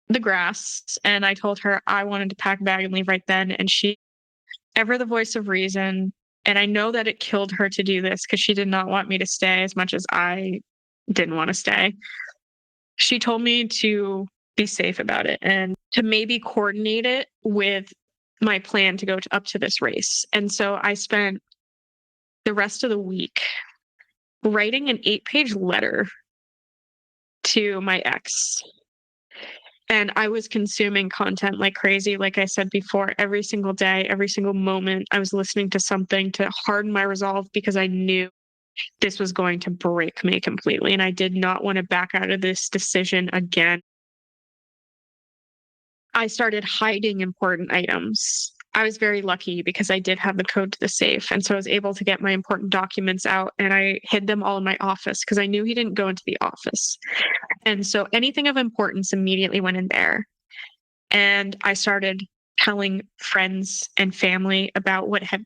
Speaker 2: the grass, and I told her I wanted to pack a bag and leave right then. And she, ever the voice of reason, and I know that it killed her to do this because she did not want me to stay as much as I didn't want to stay. She told me to be safe about it and to maybe coordinate it with my plan to go up to this race. And so I spent the rest of the week writing an 8-page letter to my ex. And I was consuming content like crazy. Like I said before, every single day, every single moment, I was listening to something to harden my resolve because I knew this was going to break me completely. And I did not want to back out of this decision again. I started hiding important items. I was very lucky because I did have the code to the safe. And so I was able to get my important documents out, and I hid them all in my office because I knew he didn't go into the office. And so anything of importance immediately went in there. And I started telling friends and family about what had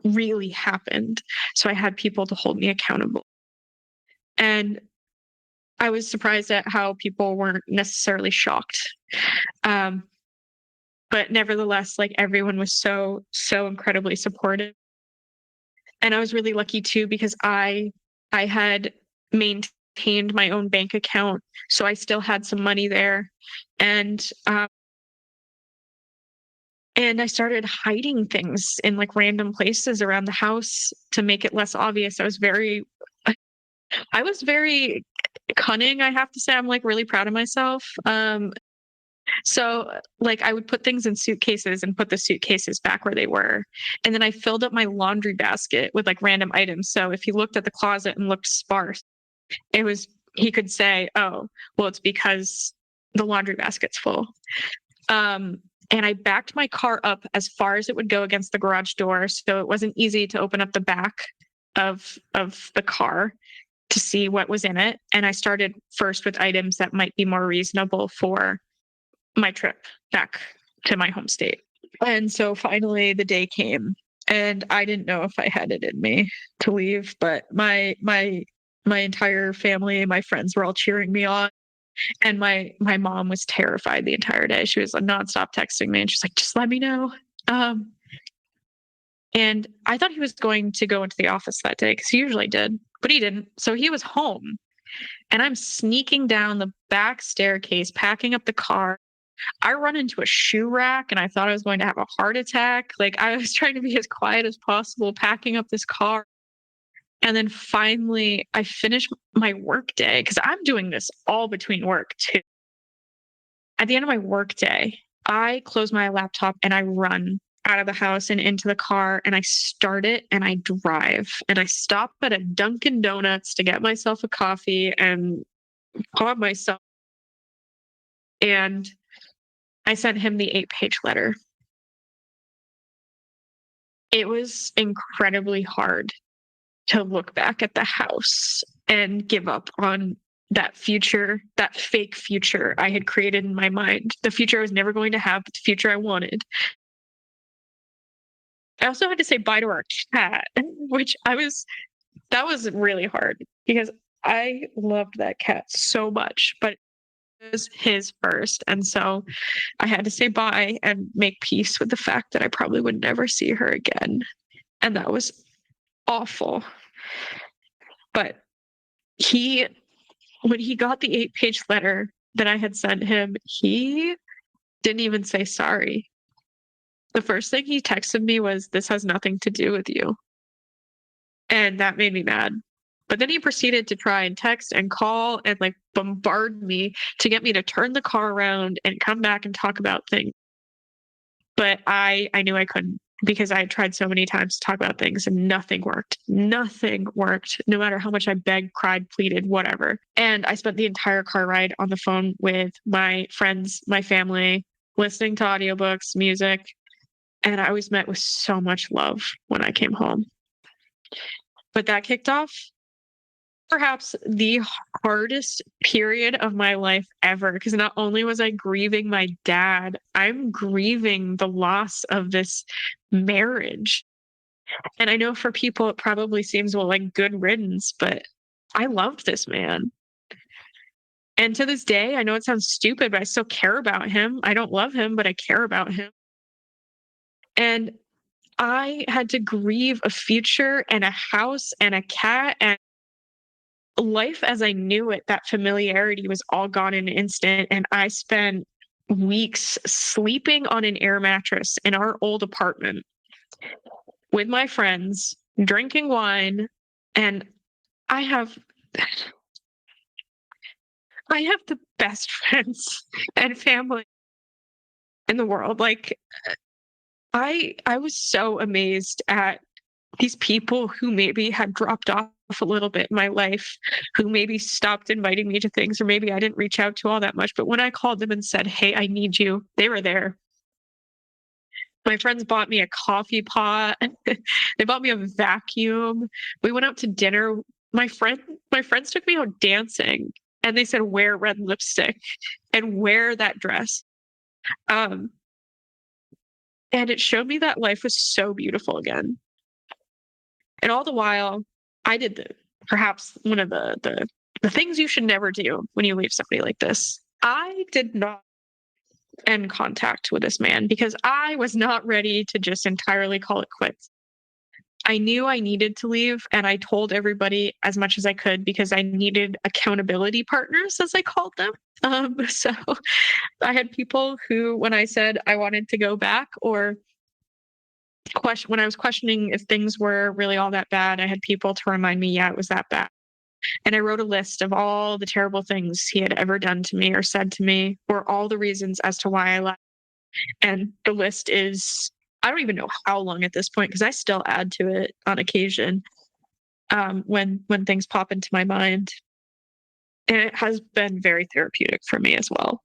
Speaker 2: really happened. So I had people to hold me accountable. And I was surprised at how people weren't necessarily shocked. But nevertheless, like, everyone was so incredibly supportive. And I was really lucky too, because I had maintained my own bank account. So I still had some money there. And I started hiding things in like random places around the house to make it less obvious. I was very cunning, I have to say. I'm like really proud of myself. So like I would put things in suitcases and put the suitcases back where they were. And then I filled up my laundry basket with like random items. So if he looked at the closet and looked sparse, he could say, oh, well, it's because the laundry basket's full. And I backed my car up as far as it would go against the garage door. So it wasn't easy to open up the back of the car to see what was in it. And I started first with items that might be more reasonable for my trip back to my home state. And so finally the day came, and I didn't know if I had it in me to leave, but my entire family, my friends were all cheering me on. And my mom was terrified the entire day. She was like nonstop texting me, and she's like, just let me know. And I thought he was going to go into the office that day because he usually did, but he didn't. So he was home, and I'm sneaking down the back staircase, packing up the car. I run into a shoe rack, and I thought I was going to have a heart attack. Like, I was trying to be as quiet as possible, packing up this car. And then finally I finished my work day, because I'm doing this all between work too. At the end of my work day, I close my laptop and I run out of the house and into the car, and I start it and I drive, and I stop at a Dunkin' Donuts to get myself a coffee and calm myself. And I sent him the 8-page letter. It was incredibly hard to look back at the house and give up on that future, that fake future I had created in my mind, the future I was never going to have, but the future I wanted. I also had to say bye to our cat, which that was really hard because I loved that cat so much, but it was his first. And so I had to say bye and make peace with the fact that I probably would never see her again. And that was awful. But when he got the 8-page letter that I had sent him, he didn't even say sorry. The first thing he texted me was, "This has nothing to do with you." And that made me mad. But then he proceeded to try and text and call and like bombard me to get me to turn the car around and come back and talk about things. But I knew I couldn't, because I had tried so many times to talk about things and nothing worked. Nothing worked, no matter how much I begged, cried, pleaded, whatever. And I spent the entire car ride on the phone with my friends, my family, listening to audiobooks, music. And I was met with so much love when I came home. But that kicked off perhaps the hardest period of my life ever, because not only was I grieving my dad, I'm grieving the loss of this marriage. And I know for people it probably seems, well, like, good riddance, but I loved this man. And to this day, I know it sounds stupid, but I still care about him. I don't love him, but I care about him. And I had to grieve a future and a house and a cat and life as I knew it. That familiarity was all gone in an instant. And I spent weeks sleeping on an air mattress in our old apartment with my friends, drinking wine. And I have the best friends and family in the world. Like, I was so amazed at these people who maybe had dropped off a little bit in my life, who maybe stopped inviting me to things, or maybe I didn't reach out to all that much. But when I called them and said, "Hey, I need you," they were there. My friends bought me a coffee pot. They bought me a vacuum. We went out to dinner. My friends took me out dancing, and they said, "Wear red lipstick and wear that dress." Um, and it showed me that life was so beautiful again. And all the while, I did perhaps one of the things you should never do when you leave somebody like this. I did not end contact with this man because I was not ready to just entirely call it quits. I knew I needed to leave, and I told everybody as much as I could because I needed accountability partners, as I called them. So I had people who, when I said I wanted to go back, or when I was questioning if things were really all that bad, I had people to remind me, yeah, it was that bad. And I wrote a list of all the terrible things he had ever done to me or said to me, or all the reasons as to why I left. And the list is, I don't even know how long at this point, because I still add to it on occasion when things pop into my mind. And it has been very therapeutic for me as well,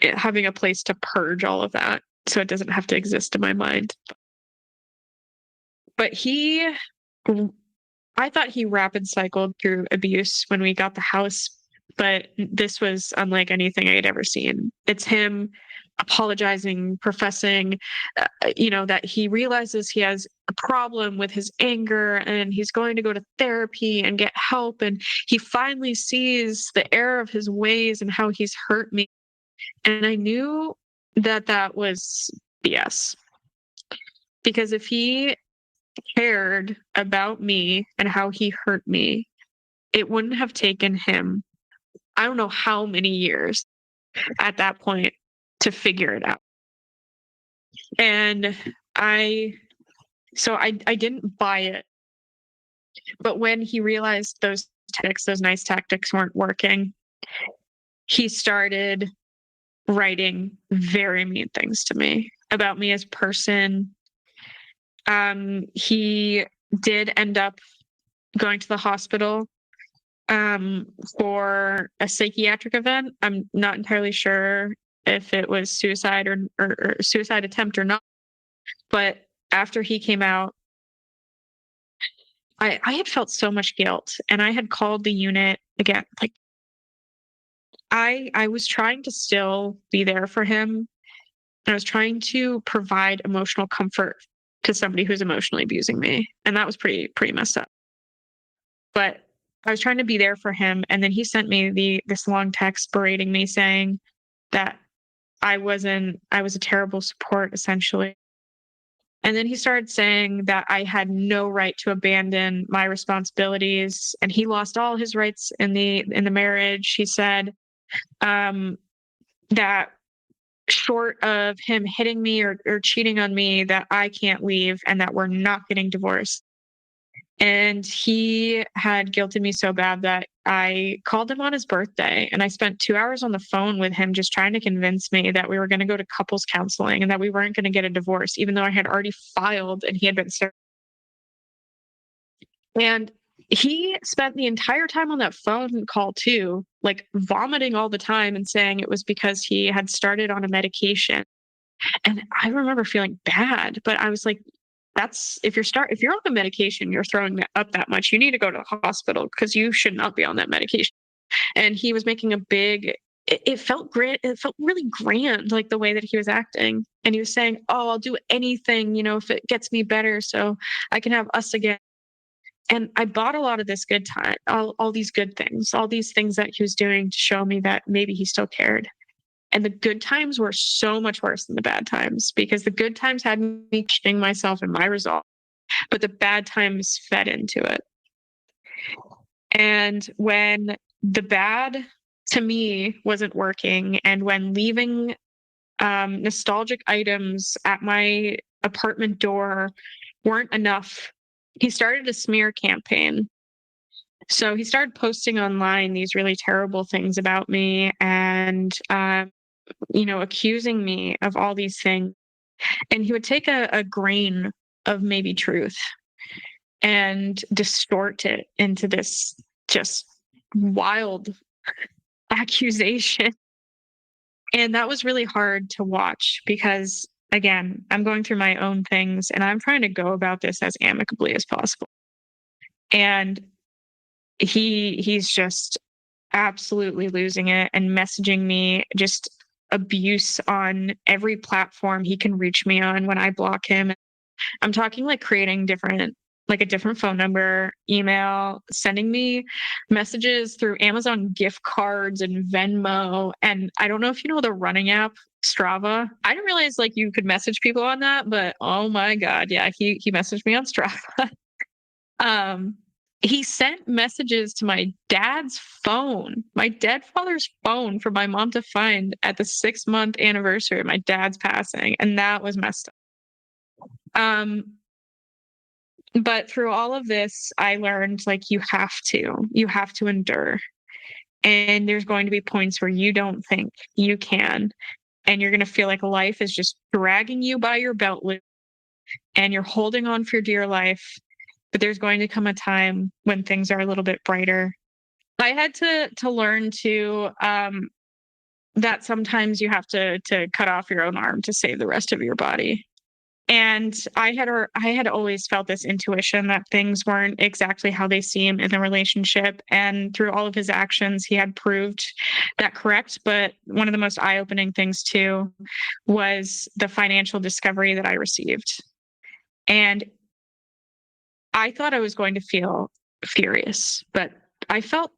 Speaker 2: having a place to purge all of that so it doesn't have to exist in my mind. But I thought he rapid cycled through abuse when we got the house, but this was unlike anything I had ever seen. It's him apologizing, professing, that he realizes he has a problem with his anger and he's going to go to therapy and get help. And he finally sees the error of his ways and how he's hurt me. And I knew that was BS. Because if he cared about me and how he hurt me, it wouldn't have taken him, I don't know how many years at that point to figure it out. And I didn't buy it. But when he realized those nice tactics weren't working, he started writing very mean things to me about me as a person. He did end up going to the hospital for a psychiatric event. I'm not entirely sure if it was suicide or suicide attempt or not. But after he came out, I had felt so much guilt, and I had called the unit again. Like, I was trying to still be there for him. I was trying to provide emotional comfort to somebody who's emotionally abusing me. And that was pretty messed up. But I was trying to be there for him. And then he sent me this long text berating me, saying that I was a terrible support, essentially. And then he started saying that I had no right to abandon my responsibilities, and he lost all his rights in the marriage. He said that short of him hitting me or cheating on me, that I can't leave and that we're not getting divorced. And he had guilted me so bad that I called him on his birthday, and I spent 2 hours on the phone with him just trying to convince me that we were going to go to couples counseling and that we weren't going to get a divorce, even though I had already filed and he had been served. And he spent the entire time on that phone call too, like vomiting all the time and saying it was because he had started on a medication. And I remember feeling bad, but I was like, if you're on a medication, you're throwing up that much, you need to go to the hospital because you should not be on that medication. And he was making it felt great. It felt really grand, like the way that he was acting. And he was saying, "Oh, I'll do anything, if it gets me better so I can have us again." And I bought a lot of this good time, all these good things, all these things that he was doing to show me that maybe he still cared. And the good times were so much worse than the bad times, because the good times had me questioning myself and my resolve, but the bad times fed into it. And when the bad to me wasn't working, and when leaving nostalgic items at my apartment door weren't enough, he started a smear campaign. So he started posting online these really terrible things about me, and accusing me of all these things. And he would take a grain of maybe truth and distort it into this just wild accusation. And that was really hard to watch because, again, I'm going through my own things and I'm trying to go about this as amicably as possible. And he's just absolutely losing it and messaging me just abuse on every platform he can reach me on when I block him. I'm talking like creating a different phone number, email, sending me messages through Amazon gift cards and Venmo. And I don't know if you know the running app, Strava. I didn't realize like you could message people on that, but oh my God. Yeah, he messaged me on Strava. He sent messages to my dad's phone, my dead father's phone, for my mom to find at the 6-month anniversary of my dad's passing. And that was messed up. But through all of this, I learned like you have to endure. And there's going to be points where you don't think you can. And you're going to feel like life is just dragging you by your belt loop and you're holding on for dear life. But there's going to come a time when things are a little bit brighter. I had to learn that sometimes you have to cut off your own arm to save the rest of your body. And I had always felt this intuition that things weren't exactly how they seem in the relationship. And through all of his actions, he had proved that correct. But one of the most eye-opening things too was the financial discovery that I received. And I thought I was going to feel furious, but I felt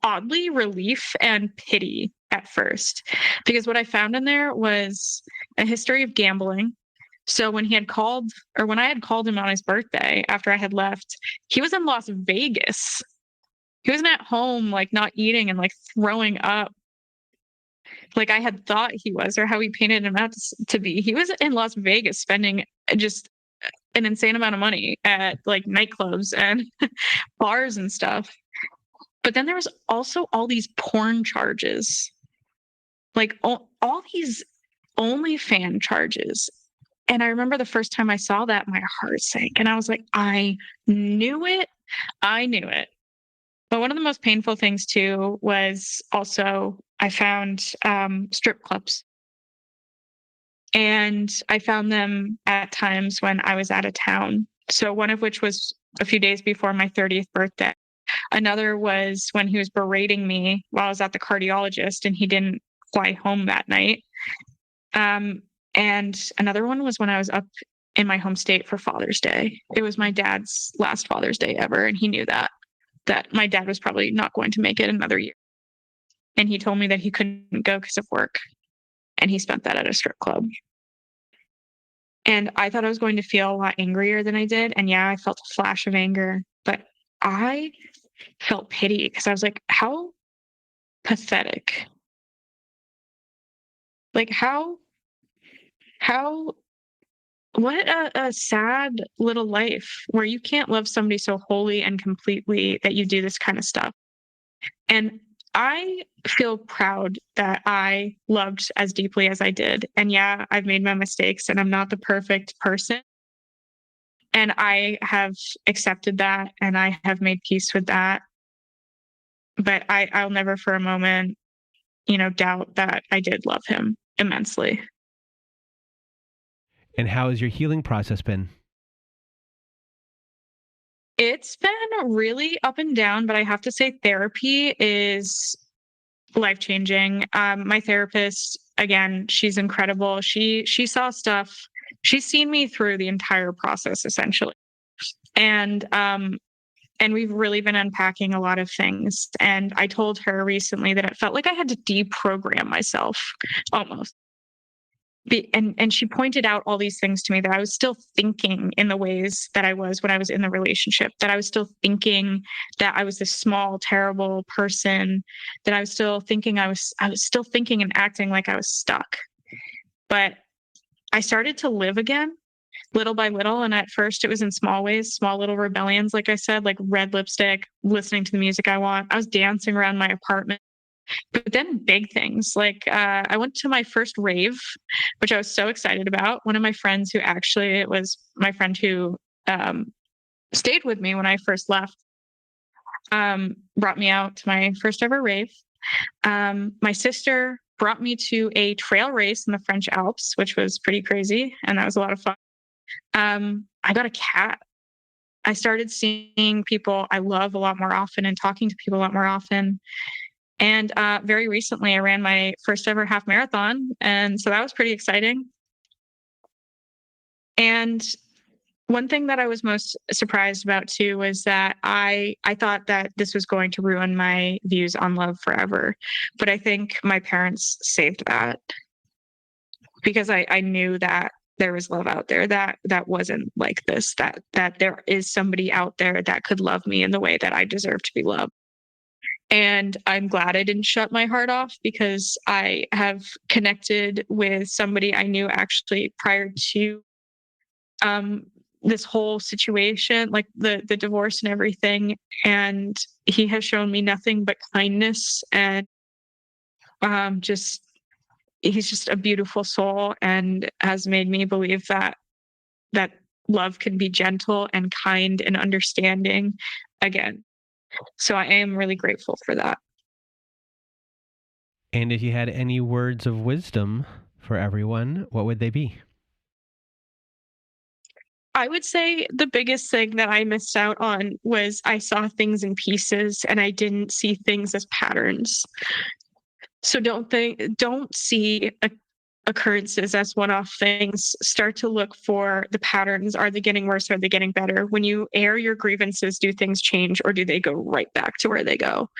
Speaker 2: oddly relief and pity at first, because what I found in there was a history of gambling. So when I had called him on his birthday after I had left, he was in Las Vegas. He wasn't at home, like not eating and like throwing up like I had thought he was, or how he painted him out to be. He was in Las Vegas spending just an insane amount of money at like nightclubs and bars and stuff. But then there was also all these porn charges, like all these OnlyFans charges. And I remember the first time I saw that, my heart sank. And I was like, I knew it. But one of the most painful things too was also I found strip clubs. And I found them at times when I was out of town. So one of which was a few days before my 30th birthday. Another was when he was berating me while I was at the cardiologist and he didn't fly home that night. And another one was when I was up in my home state for Father's Day. It was my dad's last Father's Day ever. And he knew that my dad was probably not going to make it another year. And he told me that he couldn't go because of work. And he spent that at a strip club. And I thought I was going to feel a lot angrier than I did. And yeah, I felt a flash of anger, but I felt pity because I was like, how pathetic. Like what a sad little life where you can't love somebody so wholly and completely that you do this kind of stuff. And I feel proud that I loved as deeply as I did. And yeah, I've made my mistakes and I'm not the perfect person. And I have accepted that and I have made peace with that. But I'll never for a moment, doubt that I did love him immensely.
Speaker 1: And how has your healing process been?
Speaker 2: It's been really up and down, but I have to say therapy is life-changing. My therapist, again, she's incredible. She saw stuff. She's seen me through the entire process, essentially. And And we've really been unpacking a lot of things. And I told her recently that it felt like I had to deprogram myself almost. And she pointed out all these things to me, that I was still thinking in the ways that I was when I was in the relationship, that I was still thinking that I was this small, terrible person, that I was still thinking I was still thinking and acting like I was stuck. But I started to live again, little by little. And at first it was in small ways, small little rebellions, like I said, like red lipstick, listening to the music I want. I was dancing around my apartment. But then big things, like I went to my first rave, which I was so excited about. One of my friends, who actually, it was my friend who stayed with me when I first left, brought me out to my first ever rave. My sister brought me to a trail race in the French Alps, which was pretty crazy. And that was a lot of fun. I got a cat. I started seeing people I love a lot more often and talking to people a lot more often. And very recently, I ran my first ever half marathon. And so that was pretty exciting. And one thing that I was most surprised about, too, was that I thought that this was going to ruin my views on love forever. But I think my parents saved that, because I knew that there was love out there that wasn't like this, that there is somebody out there that could love me in the way that I deserve to be loved. And I'm glad I didn't shut my heart off, because I have connected with somebody I knew actually prior to this whole situation, like the divorce and everything. And he has shown me nothing but kindness, and he's just a beautiful soul, and has made me believe that love can be gentle and kind and understanding again. So I am really grateful for that.
Speaker 1: And if you had any words of wisdom for everyone, what would they be?
Speaker 2: I would say the biggest thing that I missed out on was I saw things in pieces, and I didn't see things as patterns. So don't see occurrences as one-off things. Start to look for the patterns. Are they getting worse? Are they getting better? When you air your grievances, do things change, or do they go right back to where they go?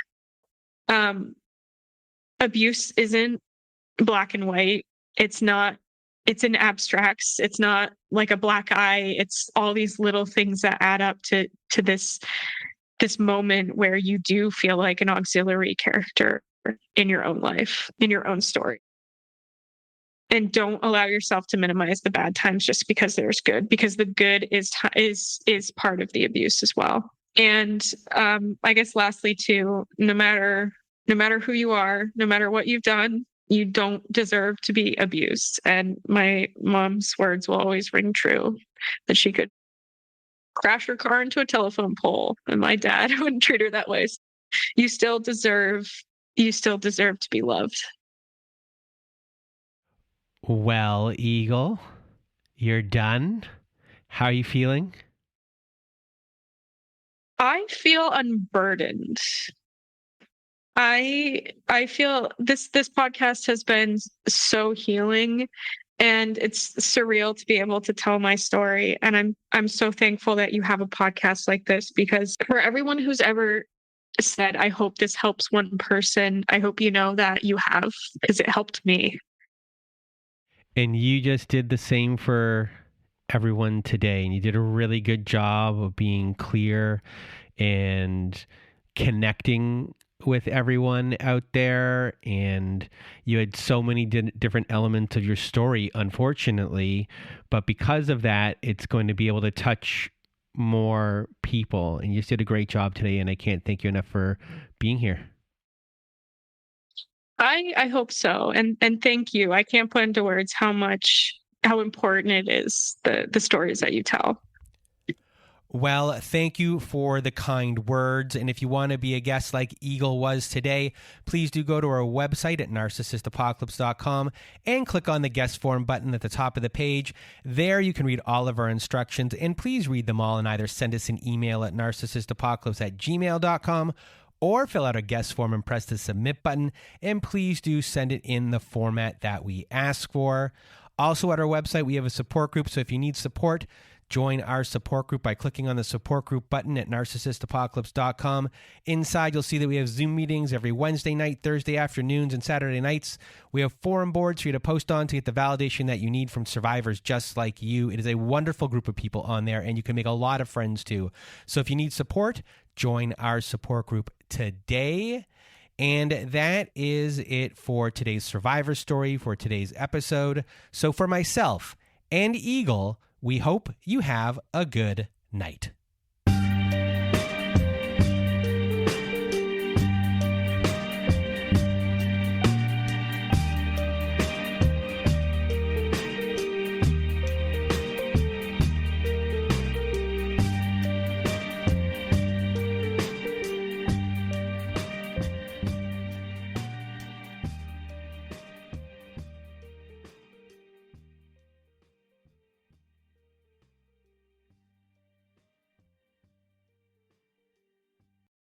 Speaker 2: Abuse isn't black and white. It's in abstracts. It's not like a black eye. It's all these little things that add up to this moment where you do feel like an auxiliary character in your own life, in your own story. And don't allow yourself to minimize the bad times just because there's good, because the good is part of the abuse as well. And I guess lastly too, no matter who you are, no matter what you've done, you don't deserve to be abused. And my mom's words will always ring true, that she could crash her car into a telephone pole, and my dad wouldn't treat her that way. You still deserve to be loved.
Speaker 1: Well, Eagle, you're done. How are you feeling?
Speaker 2: I feel unburdened. I feel this podcast has been so healing, and it's surreal to be able to tell my story. And I'm so thankful that you have a podcast like this, because for everyone who's ever said, I hope this helps one person, I hope you know that you have, because it helped me.
Speaker 1: And you just did the same for everyone today. And you did a really good job of being clear and connecting with everyone out there. And you had so many different elements of your story, unfortunately. But because of that, it's going to be able to touch more people. And you just did a great job today. And I can't thank you enough for being here.
Speaker 2: I hope so. And thank you. I can't put into words how important it is, the stories that you tell.
Speaker 1: Well, thank you for the kind words. And if you want to be a guest like Eagle was today, please do go to our website at narcissistapocalypse.com and click on the guest form button at the top of the page. There you can read all of our instructions, and please read them all and either send us an email at narcissistapocalypse@gmail.com or fill out a guest form and press the submit button. And please do send it in the format that we ask for. Also at our website, we have a support group. So if you need support, join our support group by clicking on the support group button at narcissistapocalypse.com. Inside, you'll see that we have Zoom meetings every Wednesday night, Thursday afternoons, and Saturday nights. We have forum boards for you to post on to get the validation that you need from survivors just like you. It is a wonderful group of people on there, and you can make a lot of friends too. So if you need support, join our support group today. And that is it for today's survivor story, for today's episode. So for myself and Eagle, we hope you have a good night.